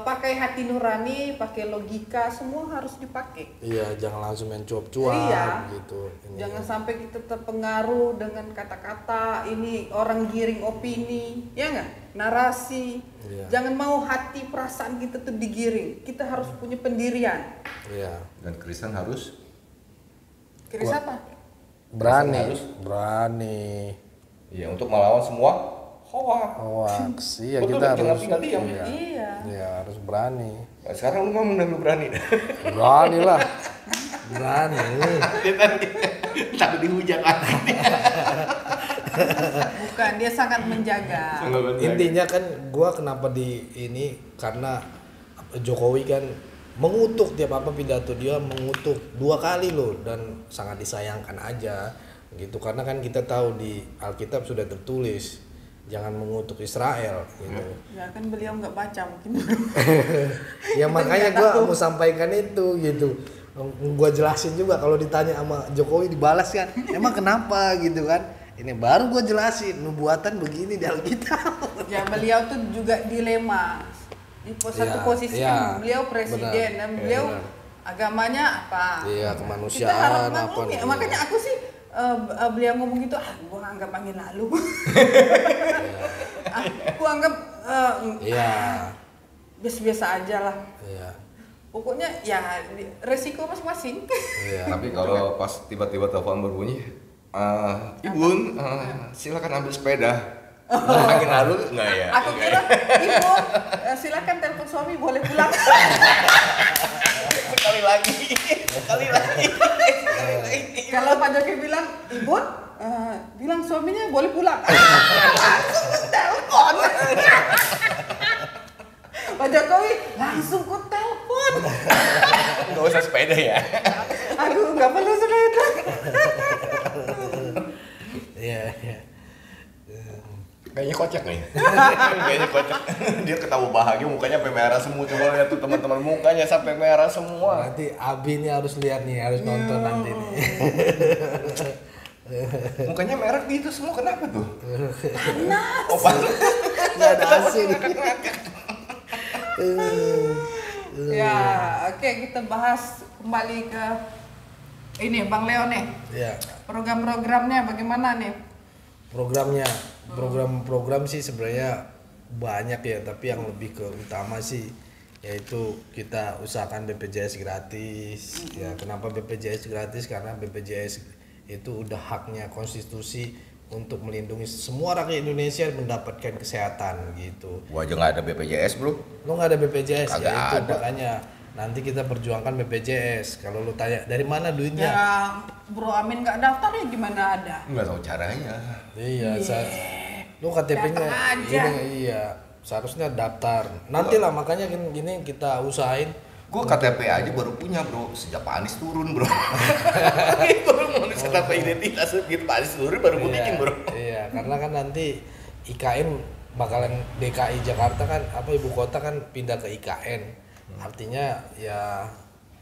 A: pakai hati nurani, pakai logika, semua harus dipakai.
B: Iya, jangan langsung main cuap-cuap gitu.
A: Jangan sampai kita terpengaruh dengan kata-kata ini orang giring opini, ya nggak? Narasi.
B: Iya.
A: Jangan mau hati perasaan kita tuh digiring. Kita harus punya pendirian.
B: Iya.
C: Dan Kristen harus
A: apa?
B: Berani.
C: Iya, untuk melawan semua
B: hoax. Iya,
C: betul,
B: kita harus
C: diam.
A: Iya,
B: harus berani.
C: Nah, sekarang lu ngomong dan lu berani.
B: Berani lah. Berani.
C: Takut dihujat lagi.
A: Bukan, dia sangat menjaga.
B: Intinya kan gua kenapa di ini karena Jokowi kan mengutuk tiap apa pidato dia mengutuk 2 kali loh dan sangat disayangkan aja gitu karena kan kita tahu di Alkitab sudah tertulis jangan mengutuk Israel gitu.
A: Ya kan beliau nggak baca mungkin.
B: Ya makanya gue mau sampaikan itu gitu. Gue jelasin juga kalau ditanya sama Jokowi dibalas kan, emang kenapa gitu kan? Ini baru gue jelasin nubuatan begini di Alkitab.
A: Ya beliau tuh juga dilema. Di satu posisi kan beliau presiden dan beliau agamanya apa?
B: Iya,
A: Kita
B: kemanusiaan
A: harap
B: apa
A: maklum ya.
B: nih.
A: Makanya aku sih beliau ngomong gitu, gue anggap angin lalu. Aku anggap biasa-biasa aja lah.
B: Iya.
A: Pokoknya ya resiko masing-masing.
B: Iya.
C: Tapi kalau pas tiba-tiba telepon berbunyi, Ibun, silakan ambil sepeda. Angin lalu enggak ya?
A: Aku kira, Ibu, silakan telepon suami, boleh pulang.
C: Sekali lagi.
A: Kalau Pak Jokowi bilang, Ibu, bilang suaminya boleh pulang. Langsung telepon. Pak Jokowi langsung ku telepon.
C: Nggak usah sepeda ya.
A: Aduh, nggak perlu sepeda.
B: Iya.
C: Kayaknya kocak nih. Kayaknya kocak. Dia ketawa bahagia, mukanya sampai merah semua. Coba lihat tuh teman-teman, mukanya sampai merah semua.
B: Nanti Abi nih harus lihat nih, harus nonton nanti nih.
C: Mukanya merah gitu semua, kenapa tuh?
A: Panas.
C: Oh, panas.
B: Nggak ada asin.
A: Ya, oke, kita bahas kembali ke ini Bang Leo nih.
B: Iya.
A: Program-programnya bagaimana nih?
B: Program sih sebenarnya banyak ya, tapi yang lebih ke utama sih yaitu kita usahakan BPJS gratis. Ya, kenapa BPJS gratis? Karena BPJS itu udah haknya konstitusi untuk melindungi semua rakyat Indonesia mendapatkan kesehatan gitu.
C: Gua aja nggak ada BPJS bro.
B: Lu nggak ada BPJS ya,
C: Kagak
B: itu
C: ada.
B: makanya nanti kita perjuangkan BPJS. Kalau lu tanya dari mana duitnya?
A: Ya, Bro Amin nggak daftar ya gimana ada?
C: Nggak tahu caranya.
B: Iya, lu KTP-nya
A: Datang aja.
B: ini iya, seharusnya daftar. Nantilah makanya gini kita usahain.
C: Gue KTP aja baru punya bro, sejak Pak Anies turun bro. Baru mau data identitas gitu, Pak Anies turun baru gue bikin bro.
B: Iya, karena kan nanti IKN bakalan DKI Jakarta kan ibu kota kan pindah ke IKN. Artinya ya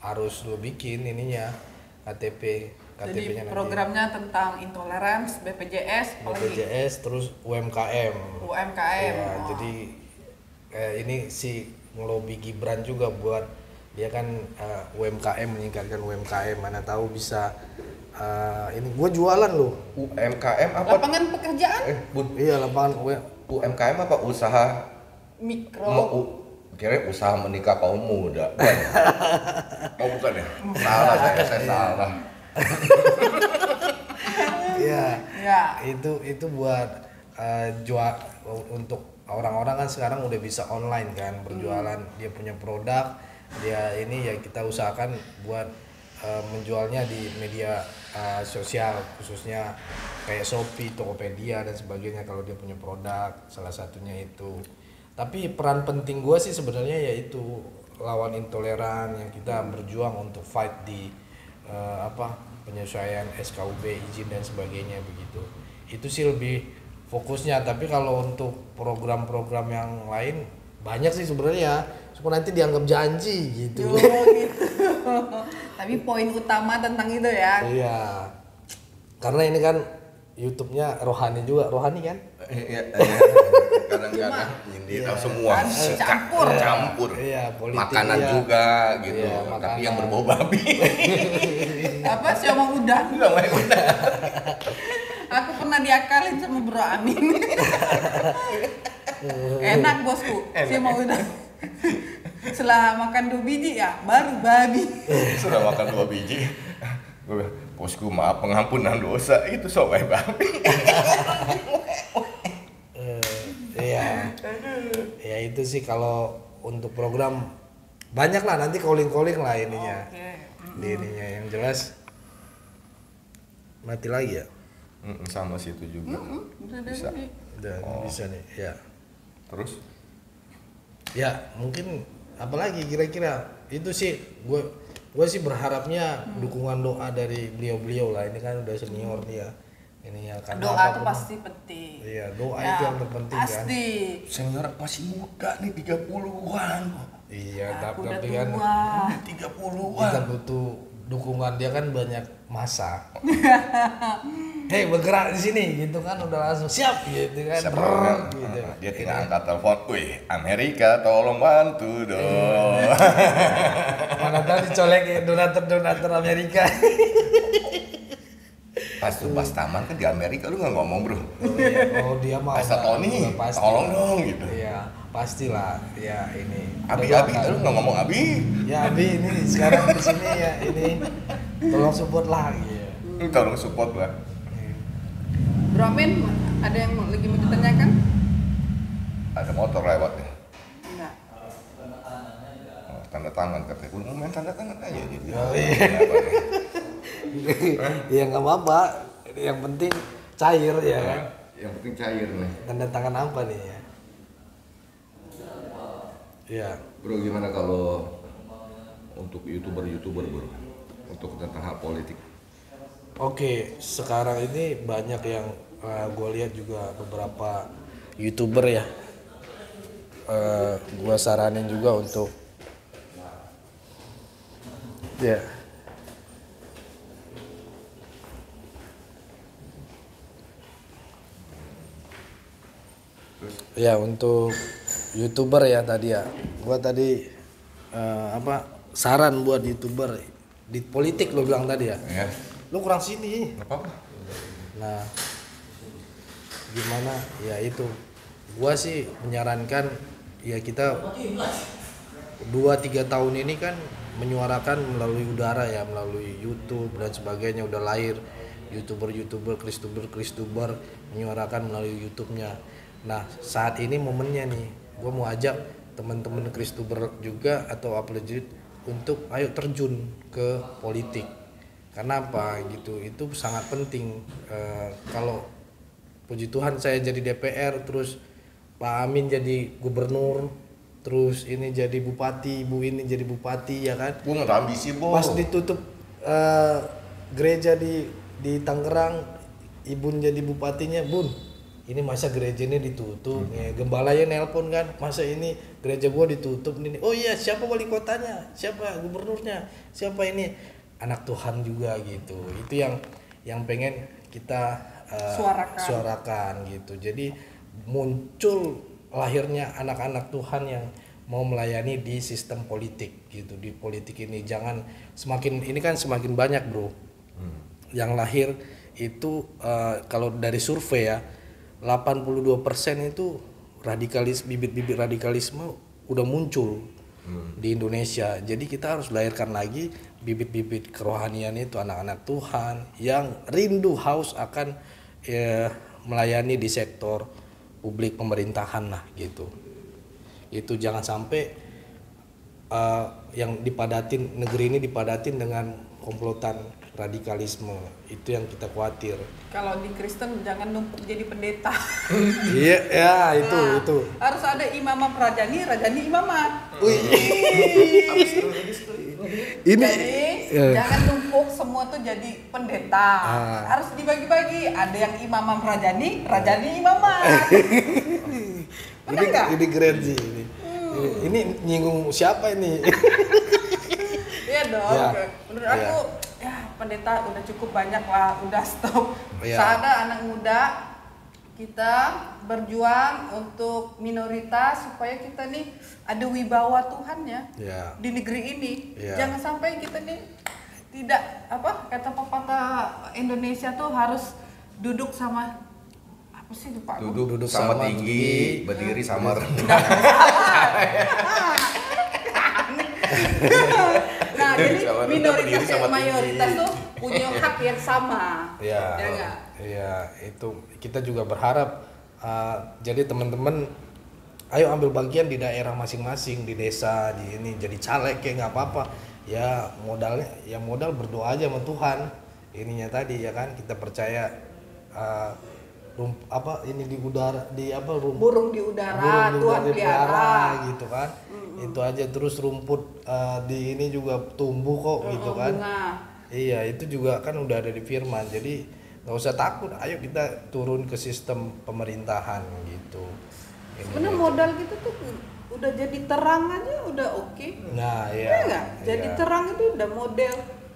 B: harus lu bikin ininya KTP.
A: Jadi
B: KTP-nya nanti.
A: programnya tentang intolerance, BPJS, apalagi
B: BPJS terus UMKM.
A: UMKM.
B: Ya, jadi ini si ngelobi Gibran juga buat dia kan UMKM, meningkatkan UMKM, mana tahu bisa ini gua jualan loh.
C: UMKM apa?
A: Lapangan pekerjaan
B: Iya, lapangan
C: UMKM apa usaha
A: mikro.
C: Kira usaha menikah kaum muda. Oh bukan ya? Salah saya salah.
B: Iya.
A: Ya.
B: Itu buat jual untuk orang-orang kan sekarang udah bisa online kan berjualan, dia punya produk, dia ini ya kita usahakan buat menjualnya di media sosial, khususnya kayak Shopee, Tokopedia dan sebagainya kalau dia punya produk, salah satunya itu. Tapi peran penting gue sih sebenarnya yaitu lawan intoleran, yang kita berjuang untuk fight di penyesuaian SKUB, izin dan sebagainya begitu. Itu sih lebih fokusnya. Tapi kalau untuk program-program yang lain banyak sih sebenarnya, cuma nanti dianggap janji gitu.
A: Oh, gitu. Tapi poin utama tentang itu ya.
B: Iya. Karena ini kan YouTube-nya rohani juga, rohani kan?
C: Iya. Kadang-kadang nyindir semua campur.
B: Iya, politik.
C: Makanan
B: iya.
C: juga gitu.
B: Iya,
C: Tapi
B: makanan.
C: yang berbau babi.
A: Apa sih sama udang? Aku pernah diakalin sama Bro Amin. Enak bosku, sih mau udang. Setelah makan 2 biji ya, baru babi.
C: Sudah makan 2 biji. Gue bilang, bosku maaf pengampunan dosa itu sobai babi.
B: Iya. Ya itu sih kalau untuk program banyak lah, nanti calling lah ininya.
A: Oke.
B: Di ininya yang jelas mati lagi ya.
C: Sama situ juga. Bisa.
B: Udah bisa nih ya.
C: Terus?
B: Ya mungkin apalagi kira-kira itu sih gue sih berharapnya dukungan doa dari beliau lah, ini kan udah senior nih ya, ini ya, karena
A: Doa itu
B: apapun-
A: pasti penting.
B: Iya, doa
A: Ya,
B: itu yang terpenting kan.
A: pasti.
C: Senior masih muda nih 30-an.
B: Iya,
A: Aku udah
B: tapi kan
A: tua.
C: 30-an.
B: kita butuh dukungan dia kan banyak masa. Hei bergerak di sini gitu kan, udah langsung siap gitu kan.
C: Siapa
B: Brrr,
C: kan?
B: gitu.
C: Dia tinggal angkat telepon, wih Amerika tolong bantu dong.
B: Mana tahu dicolek donatur Amerika.
C: Pas tuh pas taman kan di Amerika lu nggak ngomong bro.
B: Oh dia mau.
C: Pastor Tony,
B: pasti.
C: tolong dong gitu.
B: Iya, pastilah. Ya ini.
C: Abi,
B: Doakan.
C: lu nggak ngomong Abi?
B: Ya Abi ini sekarang di sini ya ini tolong support lah gitu.
C: Lu tolong support lah.
A: Bro Amin, ada yang lagi mau ditanyakan?
C: Ada motor lewat ya.
A: Enggak.
C: Oh, tanda tangan katanya. Lu mau main tanda tangan aja gitu.
B: Oh, iya. Ya nggak apa-apa. Yang penting cair ya kan.
C: Yang penting cair nih.
B: Tanda tangan apa nih ya? Ya.
C: Bro gimana kalau untuk youtuber bro? Untuk tentang hal politik.
B: Oke, sekarang ini banyak yang gue lihat juga beberapa youtuber ya. Gue saranin juga untuk ya. Ya untuk youtuber ya tadi ya. Gue tadi saran buat youtuber di politik lo bilang tadi ya.
C: Ya.
B: Lu kurang sini.
C: Nggak apa-apa.
B: Nah, gimana? Ya itu, gua sih menyarankan ya kita 2-3 tahun ini kan menyuarakan melalui udara ya, melalui YouTube dan sebagainya, udah lahir youtuber, kristuber menyuarakan melalui YouTube-nya. Nah, saat ini momennya nih, gua mau ajak teman-teman kristuber juga atau apologet untuk ayo terjun ke politik. Karena apa gitu, itu sangat penting. Kalau puji Tuhan saya jadi DPR, terus Pak Amin jadi gubernur, terus ini jadi bupati, Bu ini jadi bupati ya kan.
C: Gue nggak ambisi bos.
B: Pas ditutup gereja di Tangerang, Ibun jadi bupatinya, Bun ini masa gereja ini ditutup, ya, gembalanya nelpon kan, masa ini gereja gua ditutup nih. Oh iya, siapa wali kotanya, siapa gubernurnya, siapa ini, anak Tuhan juga gitu. Itu yang pengen kita suarakan gitu. Jadi muncul lahirnya anak-anak Tuhan yang mau melayani di sistem politik gitu, di politik ini. Jangan ini kan semakin banyak bro yang lahir itu kalau dari survei ya 82% itu bibit-bibit radikalisme udah muncul di Indonesia. Jadi kita harus lahirkan lagi bibit-bibit kerohanian itu, anak-anak Tuhan yang rindu haus akan melayani di sektor publik pemerintahan lah gitu. Itu jangan sampai yang negeri ini dipadatin dengan komplotan radikalisme. Itu yang kita khawatir.
A: Kalau di Kristen jangan numpuk jadi pendeta.
B: Iya, ya itu.
A: Harus ada imamah rajani imamat.
B: Ini
A: Jadi jangan numpuk semua tuh jadi pendeta. Harus dibagi-bagi. Ada yang imamah rajani imamat. Benar nggak?
B: Ini keren sih ini. Ini nyinggung siapa ini?
A: Iya dong.
B: Ya.
A: Menurut aku ya pendeta udah cukup banyak lah, udah stop.
B: Ya.
A: Saatnya anak muda kita berjuang untuk minoritas supaya kita nih ada wibawa Tuhannya
B: Ya.
A: di negeri ini.
B: Ya.
A: Jangan sampai kita nih tidak kata pepatah Indonesia tuh harus duduk sama apa sih lupa aku.
C: Duduk sama tinggi, berdiri sama rendah.
A: Nah, jadi
C: Sama rendah,
A: minoritas
C: berdiri sama
A: dan mayoritas tuh punya hak yang sama.
B: Ya,
A: Ya nggak?
B: ya itu kita juga berharap jadi teman-teman ayo ambil bagian di daerah masing-masing, di desa, di ini jadi caleg kayak nggak apa-apa. Ya modal berdoa aja sama Tuhan. Ininya tadi ya kan kita percaya ini di udara
A: Burung di udara, Tuhan pelihara
B: gitu kan. Itu aja, terus rumput di ini juga tumbuh kok gitu kan.
A: Bunga.
B: Iya, itu juga kan udah ada di firman. Jadi nggak usah takut, ayo kita turun ke sistem pemerintahan gitu.
A: Sebenarnya modal gitu tuh udah jadi terang aja udah oke.
B: Nah
A: Iya
B: ya,
A: nggak? Jadi terang itu udah model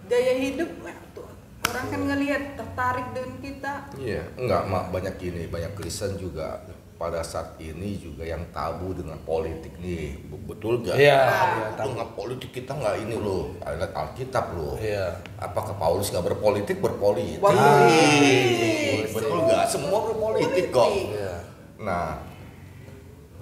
A: gaya hidup. Nah, tuh, orang kan ngelihat tertarik dengan kita.
C: Iya, enggak, banyak gini, banyak Kristen juga pada saat ini juga yang tabu dengan politik nih, betul gak?
B: Iya,
C: Dengan politik kita nggak ini loh, ada Alkitab loh.
B: Iya.
C: Apakah Paulus nggak berpolitik? Berpolitik. Betul nggak? Semua berpolitik kok.
B: Iya.
C: Nah,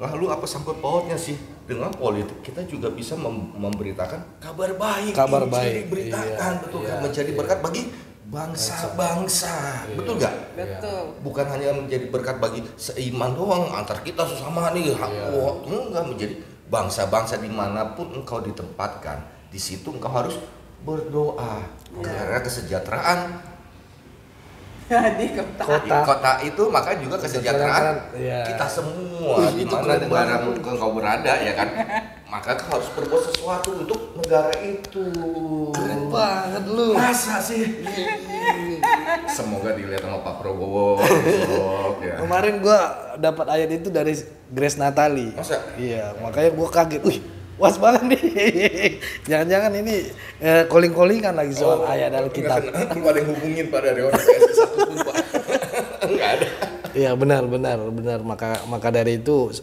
C: lalu apa sangkut pautnya sih dengan politik? Kita juga bisa memberitakan kabar baik.
B: Kabar
C: Injil
B: baik.
C: diberitakan,
B: Iya,
C: betul
B: iya,
C: kan? Menjadi
B: iya.
C: berkat bagi bangsa-bangsa, betul nggak?
A: Betul.
C: Bukan hanya menjadi berkat bagi seiman doang antar kita sesama nih, enggak, menjadi bangsa-bangsa dimanapun engkau ditempatkan, di situ engkau harus berdoa karena kesejahteraan
A: Jadi
C: kota itu, maka juga kesejahteraan
B: Iya.
C: kita semua di mana negara engkau berada ya kan, maka kau harus berbuat sesuatu untuk negara itu.
B: Keren banget lu.
C: Masa sih? Semoga dilihat sama Pak Prabowo. Ya.
B: Kemarin gua dapat ayat itu dari Grace Natali.
C: Masa?
B: Iya, makanya gua kaget. Wih, was banget nih. Jangan-jangan ini calling-callingan lagi soal ayat Alkitab.
C: Enggak ada yang hubungin pada dari orang PSI satupun, Pak. Enggak ada.
B: Iya, benar. Maka dari itu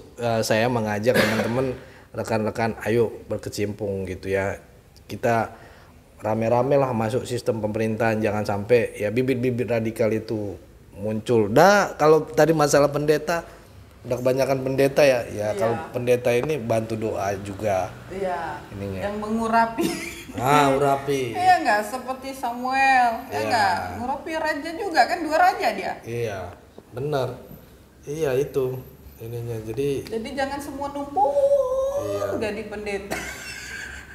B: saya mengajak teman-teman, rekan-rekan, ayo berkecimpung gitu ya. Kita rame-rame lah masuk sistem pemerintahan, jangan sampai ya bibit-bibit radikal itu muncul. Kalau tadi masalah pendeta, udah kebanyakan pendeta ya.
A: Iya.
B: Kalau pendeta ini bantu doa juga.
A: Iya.
B: Ininya.
A: Yang mengurapi.
B: Urapi.
A: Iya nggak, seperti Samuel, ya
B: Iya.
A: nggak, ngurapi raja juga kan, 2 raja dia.
B: Iya, benar. Iya itu ininya. Jadi
A: jangan semua numpuk
B: Iya.
A: jadi pendeta.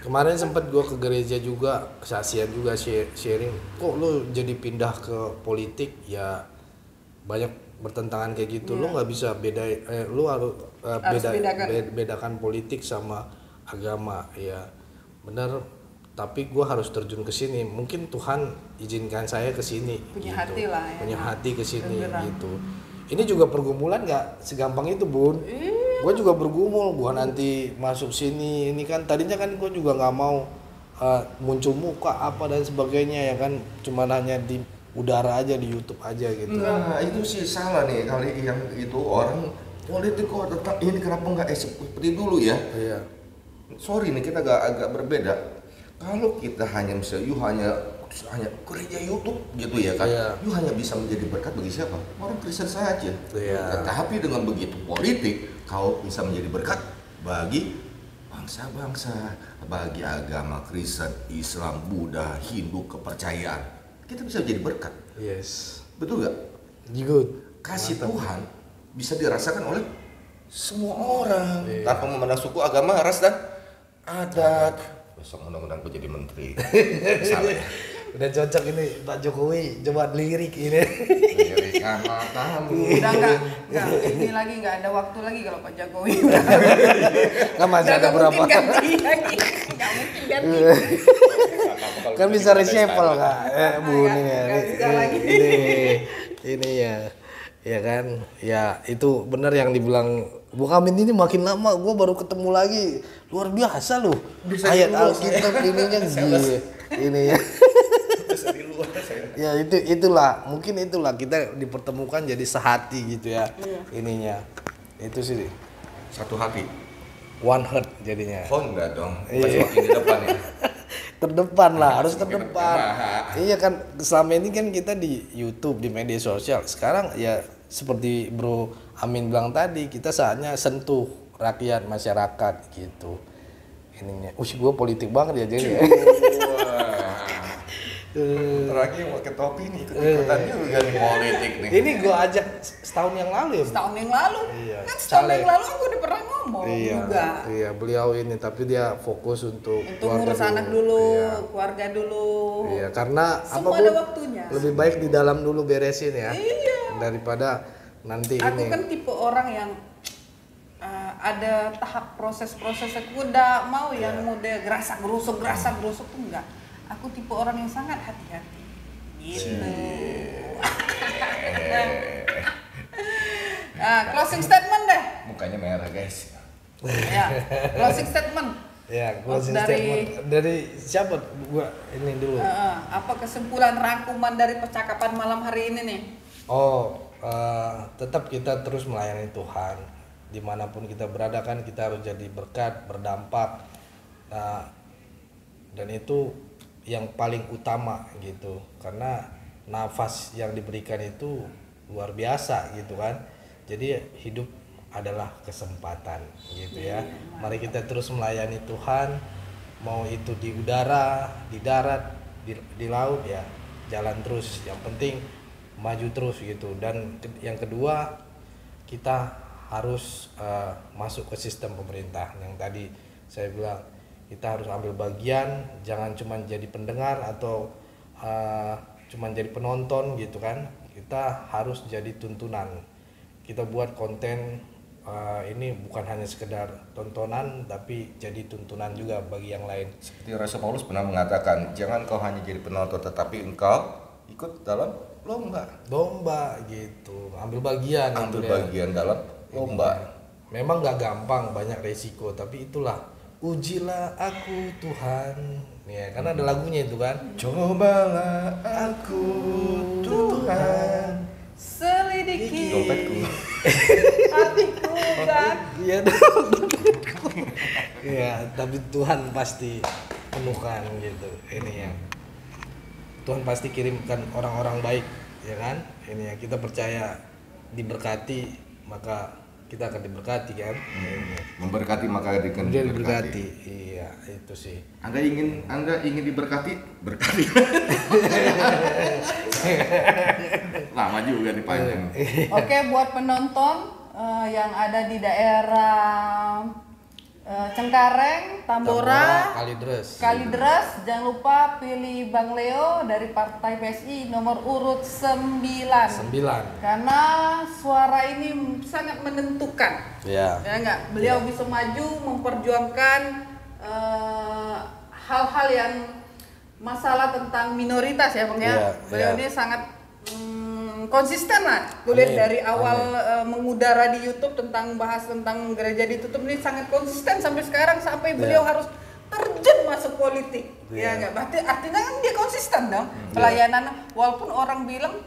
B: kemarin sempat gue ke gereja juga, kesaksian juga sharing. Kok lu jadi pindah ke politik ya, banyak bertentangan kayak gitu. Lu nggak bisa lu harus bedakan politik sama agama ya. Benar. Tapi gue harus terjun ke sini. Mungkin Tuhan izinkan saya ke sini.
A: Punya
B: gitu.
A: hati lah ya.
B: Punya hati ke sini
A: Beneran.
B: gitu. Ini juga pergumulan nggak segampang itu, Bun.
A: Iya.
B: Gue juga bergumul, gue nanti masuk sini. Ini kan tadinya kan gue juga nggak mau muncul muka apa dan sebagainya ya kan. Cuman hanya di udara aja, di YouTube aja gitu.
C: Nah, itu sih salah nih kali yang itu orang politik kok tetap ini kenapa nggak seperti dulu ya?
B: Iya.
C: Sorry nih, kita agak berbeda. Kalau kita hanya misalnya hanya gereja YouTube gitu ya kan,
B: Iya.
C: you hanya bisa menjadi berkat bagi siapa? Orang Kristen saja.
B: Iya.
C: Tetapi dengan begitu politik, kau bisa menjadi berkat bagi bangsa-bangsa, bagi agama Kristen, Islam, Buddha, Hindu, kepercayaan. Kita bisa jadi berkat,
B: Yes.
C: betul nggak?
B: Good.
C: Kasih Tuhan bisa dirasakan oleh semua orang,
B: Iya.
C: tanpa memandang suku, agama, ras dan adat. Besok mudah-mudahan aku jadi menteri. Salah ya.
B: Udah cocok ini Pak Jokowi, coba lirik ini.
C: Lirikan matamu.
A: Udah nggak, ini lagi nggak ada waktu lagi kalau Pak Jokowi.
B: Kan masih ada
A: Nggak
B: berapa?
A: mungkin ganti lagi, nggak mungkin ganti.
B: Kan bisa reshuffle Kak. Bu
A: Nggak,
B: ini ya.
A: nggak bisa lagi.
B: Ini ya. Ya kan? Ya itu benar yang dibilang Bu Amin ini makin lama gue baru ketemu lagi. Luar biasa loh.
C: Bisa
B: Ayat
C: di luar
B: Alkitab
C: saya.
B: ininya gila. Ini ya.
C: Bisa di luar saya.
B: Ya itulah, mungkin itulah kita dipertemukan jadi sehati gitu ya. Ininya. Itu sih
C: Satu hati.
B: one heart jadinya.
C: Honda dong.
B: Iya.
C: Masih di depan ya.
B: Terdepan lah, harus
C: Semakin
B: terdepan.
C: depan.
B: Iya kan, selama ini kan kita di YouTube, di media sosial. Sekarang ya seperti Bro Amin bilang tadi, kita saatnya sentuh rakyat, masyarakat gitu. Ininya, gue politik banget ya jadi. Ya.
C: Terakhir mau ke topi nih, ikut-ikutan juga nih politik nih.
B: Ini gue ajak setahun yang lalu ya. Bu?
A: Setahun yang lalu,
B: Iya.
A: kan setahun
B: Caleg.
A: yang lalu aku udah pernah ngomong juga.
B: Iya, beliau ini tapi dia fokus untuk
A: Ngurus anak dulu,
B: Iya.
A: keluarga dulu.
B: Iya, karena
A: Semua
B: Bu?
A: ada waktunya.
B: Lebih baik di dalam dulu beresin ya.
A: Iya.
B: Daripada nanti
A: Aku
B: ini.
A: kan tipe orang yang ada tahap proses-proses, aku udah mau yang model gerasak gerusuk tuh enggak. Aku tipe orang yang sangat hati-hati. Gitu. Closing statement deh.
C: Mukanya merah guys.
A: Ya, closing statement.
B: Ya, closing
A: Dari-
B: statement dari siapa? Gua ini dulu.
A: Apa kesimpulan rangkuman dari percakapan malam hari ini nih?
B: Tetap kita terus melayani Tuhan dimanapun kita berada, kan kita harus jadi berkat, berdampak. Dan itu yang paling utama gitu, karena nafas yang diberikan itu luar biasa gitu kan. Jadi hidup adalah kesempatan gitu ya. Mari kita terus melayani Tuhan, mau itu di udara, di darat, di laut ya, jalan terus. Yang penting maju terus gitu. Dan yang kedua, kita harus masuk ke sistem pemerintah yang tadi saya bilang. Kita harus ambil bagian, jangan cuma jadi pendengar atau cuma jadi penonton gitu kan. Kita harus jadi tuntunan. Kita buat konten ini bukan hanya sekedar tontonan, tapi jadi tuntunan juga bagi yang lain.
C: Seperti Rasul Paulus pernah mengatakan, jangan kau hanya jadi penonton, tetapi engkau ikut dalam lomba
B: Gitu, ambil bagian
C: dalam lomba.
B: Memang nggak gampang, banyak resiko, tapi itulah ujilah aku Tuhan ya, karena ada lagunya itu kan.
C: Cobalah aku Tuhan,
A: Selidiki
C: dompetku.
A: hatiku kan.
B: Iya dong. Ya, tapi Tuhan pasti penuhkan gitu. Ini ya, Tuhan pasti kirimkan orang-orang baik ya kan. Ini ya, kita percaya diberkati maka kita akan diberkati kan.
C: Memberkati maka akan
B: Diberkati. Iya, itu sih.
C: Anda ingin diberkati, berkati. Lama juga dipanjang.
A: Oke, buat penonton yang ada di daerah Cengkareng, Tambora, Kalideres, jangan lupa pilih Bang Leo dari Partai PSI nomor urut 9. Karena suara ini sangat menentukan.
B: Ya.
A: Ya enggak? Beliau bisa maju memperjuangkan hal-hal yang masalah tentang minoritas ya, Bang ya. Beliau ini sangat konsisten lah. Gue lihat dari awal mengudara di YouTube tentang bahas tentang gereja ditutup ini sangat konsisten sampai sekarang, sampai beliau harus terjun masuk politik. Ya enggak? Berarti artinya kan dia konsisten dong pelayanan, walaupun orang bilang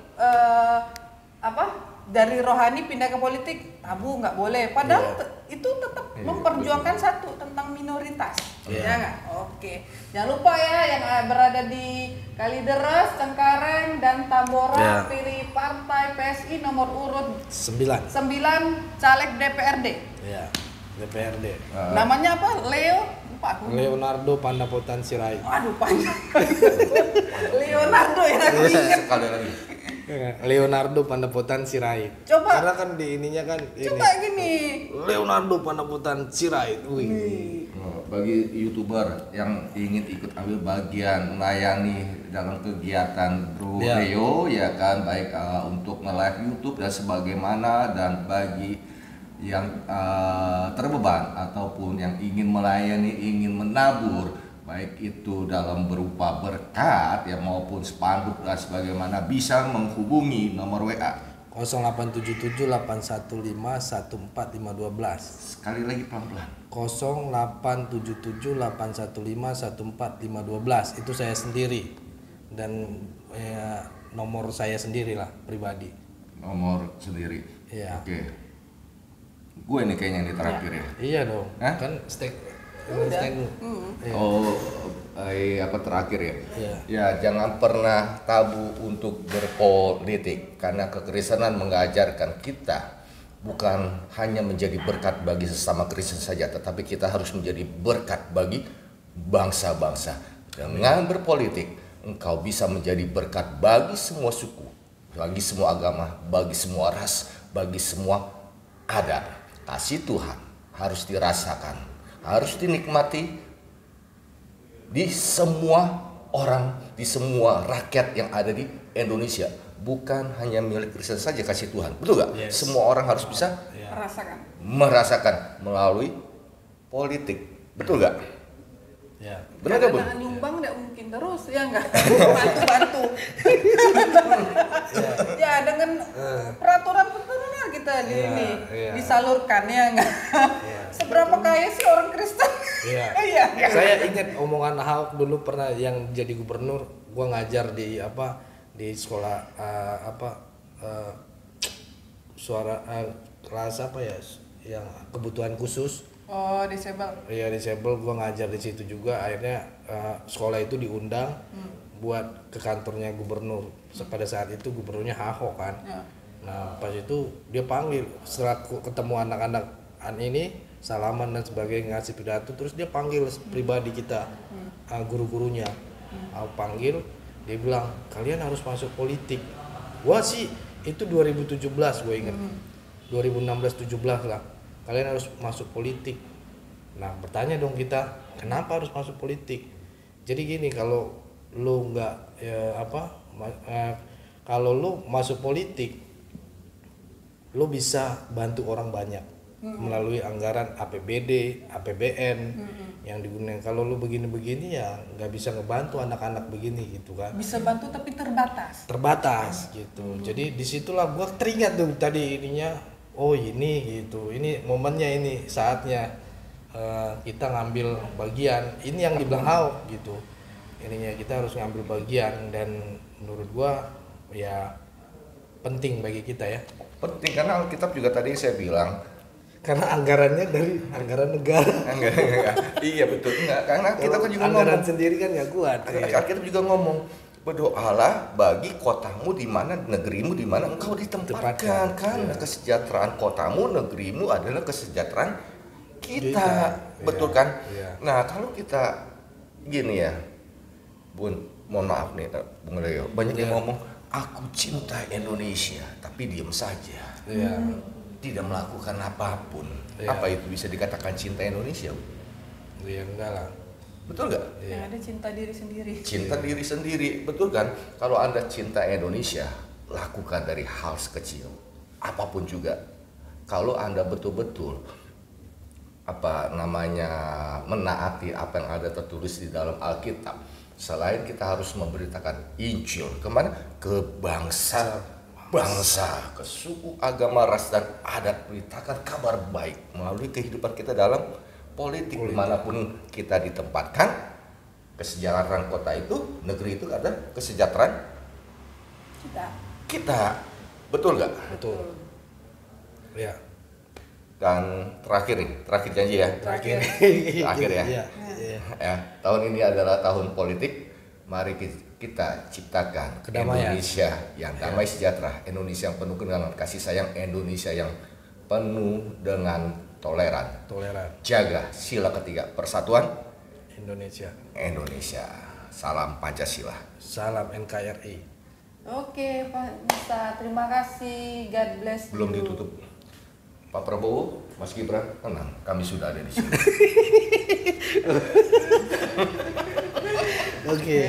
A: dari rohani pindah ke politik tabu, nggak boleh, padahal itu tetap memperjuangkan satu tentang minoritas. Ya nggak? Oke, jangan lupa ya yang berada di Kalideres, Cengkareng dan Tambora, pilih Partai PSI nomor urut 9 caleg DPRD.
B: Ya, DPRD.
A: Namanya apa?
B: Leonardo Pandapotan Sirait.
A: Aduh, panjang. Leonardo ya, aku ingat.
C: Sekali lagi.
B: Leonardo Pandapotan Sirait.
A: Coba.
B: Karena kan di ininya kan
A: Coba gini.
B: Leonardo Pandapotan Sirait. Wih.
C: Bagi YouTuber yang ingin ikut ambil bagian melayani dalam kegiatan Bro Leo ya kan, baik untuk nge-live YouTube dan sebagaimana, dan bagi yang terbeban ataupun yang ingin melayani, ingin menabur, baik itu dalam berupa berkat ya maupun spanduk dan sebagaimana, bisa menghubungi nomor WA
B: 087781514512.
C: sekali lagi pelan-pelan
B: 087781514512. Itu saya sendiri dan nomor saya sendiri lah, pribadi.
C: nomor sendiri.
B: Iya.
C: Oke, gue nih kayaknya ini terakhir ya.
B: Iya dong.
C: Hah?
B: Kan stake.
C: Apa terakhir ya?
B: Iya.
C: Ya, jangan pernah tabu untuk berpolitik, karena kekristenan mengajarkan kita bukan hanya menjadi berkat bagi sesama Kristen saja, tetapi kita harus menjadi berkat bagi bangsa-bangsa. Dengan berpolitik, engkau bisa menjadi berkat bagi semua suku, bagi semua agama, bagi semua ras, bagi semua adat. Kasih Tuhan harus dirasakan, harus dinikmati di semua orang, di semua rakyat yang ada di Indonesia. Bukan hanya milik Kristen saja kasih Tuhan, betul gak?
B: Yes.
C: Semua orang harus bisa merasakan melalui politik, betul gak?
B: Ya.
C: Benar gak, Bu?
A: Karena nyumbang nggak mungkin terus, ya nggak? Bantu-bantu. Ya dengan peraturan kita di ini. disalurkan ya nggak? Seberapa kaya sih orang Kristen?
B: Iya.
A: Iya.
B: Saya ingat omongan Ahok dulu pernah yang jadi gubernur, gua ngajar di di sekolah suara kelas yang kebutuhan khusus.
A: Oh, disable.
B: Iya, disable, gua ngajar di situ juga. Akhirnya sekolah itu diundang buat ke kantornya gubernur. Pada saat itu gubernurnya Ahok kan.
A: Ya.
B: Nah, pas itu dia panggil setelah ketemu anak-anak ini salaman dan sebagainya, ngasih pidato, terus dia panggil pribadi kita, guru-gurunya, panggil, dia bilang kalian harus masuk politik. Wah sih itu 2017 gue inget, 2016-17 lah, kalian harus masuk politik. Nah bertanya dong kita, kenapa harus masuk politik? Jadi gini, kalau lu nggak kalau lu masuk politik, lu bisa bantu orang banyak melalui anggaran APBD, APBN yang digunakan. Kalau lu begini-begini ya nggak bisa ngebantu anak-anak begini gitu kan.
A: Bisa bantu tapi terbatas.
B: Terbatas gitu. Jadi disitulah gua teringat tuh tadi ininya. Oh ini gitu. Ini momennya, ini saatnya kita ngambil bagian. Ini yang dibilang Ahok gitu. Ininya kita harus ngambil bagian, dan menurut gua ya penting bagi kita ya.
C: Penting karena Alkitab juga tadi saya bilang,
B: karena anggarannya dari anggaran negara.
C: Enggak. Iya betul, enggak. Karena kita kan juga
B: anggaran
C: ngomong
B: sendiri kan nggak kuat.
C: Alkitab juga ngomong, berdoalah bagi kotamu di mana, negerimu di mana engkau ditempatkan. Karena kesejahteraan kotamu, negerimu adalah kesejahteraan kita. Betul kan?
B: Iya.
C: Nah kalau kita gini ya, Bun, mohon maaf nih Bung Leo, banyak yang ngomong aku cinta Indonesia tapi diam saja.
B: Iya.
C: Tidak melakukan apapun.
B: Iya.
C: Apa itu bisa dikatakan cinta Indonesia?
B: Iya enggak lah.
C: Betul nggak?
A: Yang ada cinta diri sendiri.
C: Cinta diri sendiri, betul kan? Kalau Anda cinta Indonesia, lakukan dari hal sekecil, apapun juga. Kalau Anda betul-betul menaati apa yang ada tertulis di dalam Alkitab, selain kita harus memberitakan Injil kemana? Ke bangsa, ke suku, agama, ras, dan adat, beritakan kabar baik melalui kehidupan kita dalam politik. Dimanapun kita ditempatkan, kesejahteraan kota itu, negeri itu ada kesejahteraan kita. Betul nggak?
B: Betul. Ya.
C: Dan terakhir janji ya.
A: Terakhir
C: ya.
B: Iya.
C: Ya, tahun ini adalah tahun politik. Mari kita ciptakan
B: kedamaian.
C: Indonesia yang damai sejahtera, Indonesia yang penuh dengan kasih sayang, Indonesia yang penuh dengan toleran. Jaga sila ketiga, persatuan
B: Indonesia.
C: Salam Pancasila.
B: Salam NKRI.
A: Oke, Pak Nisa, terima kasih. God bless you.
C: Belum ditutup. Pak Prabowo, Mas Gibran, tenang, kami sudah ada di sini.
B: Oke.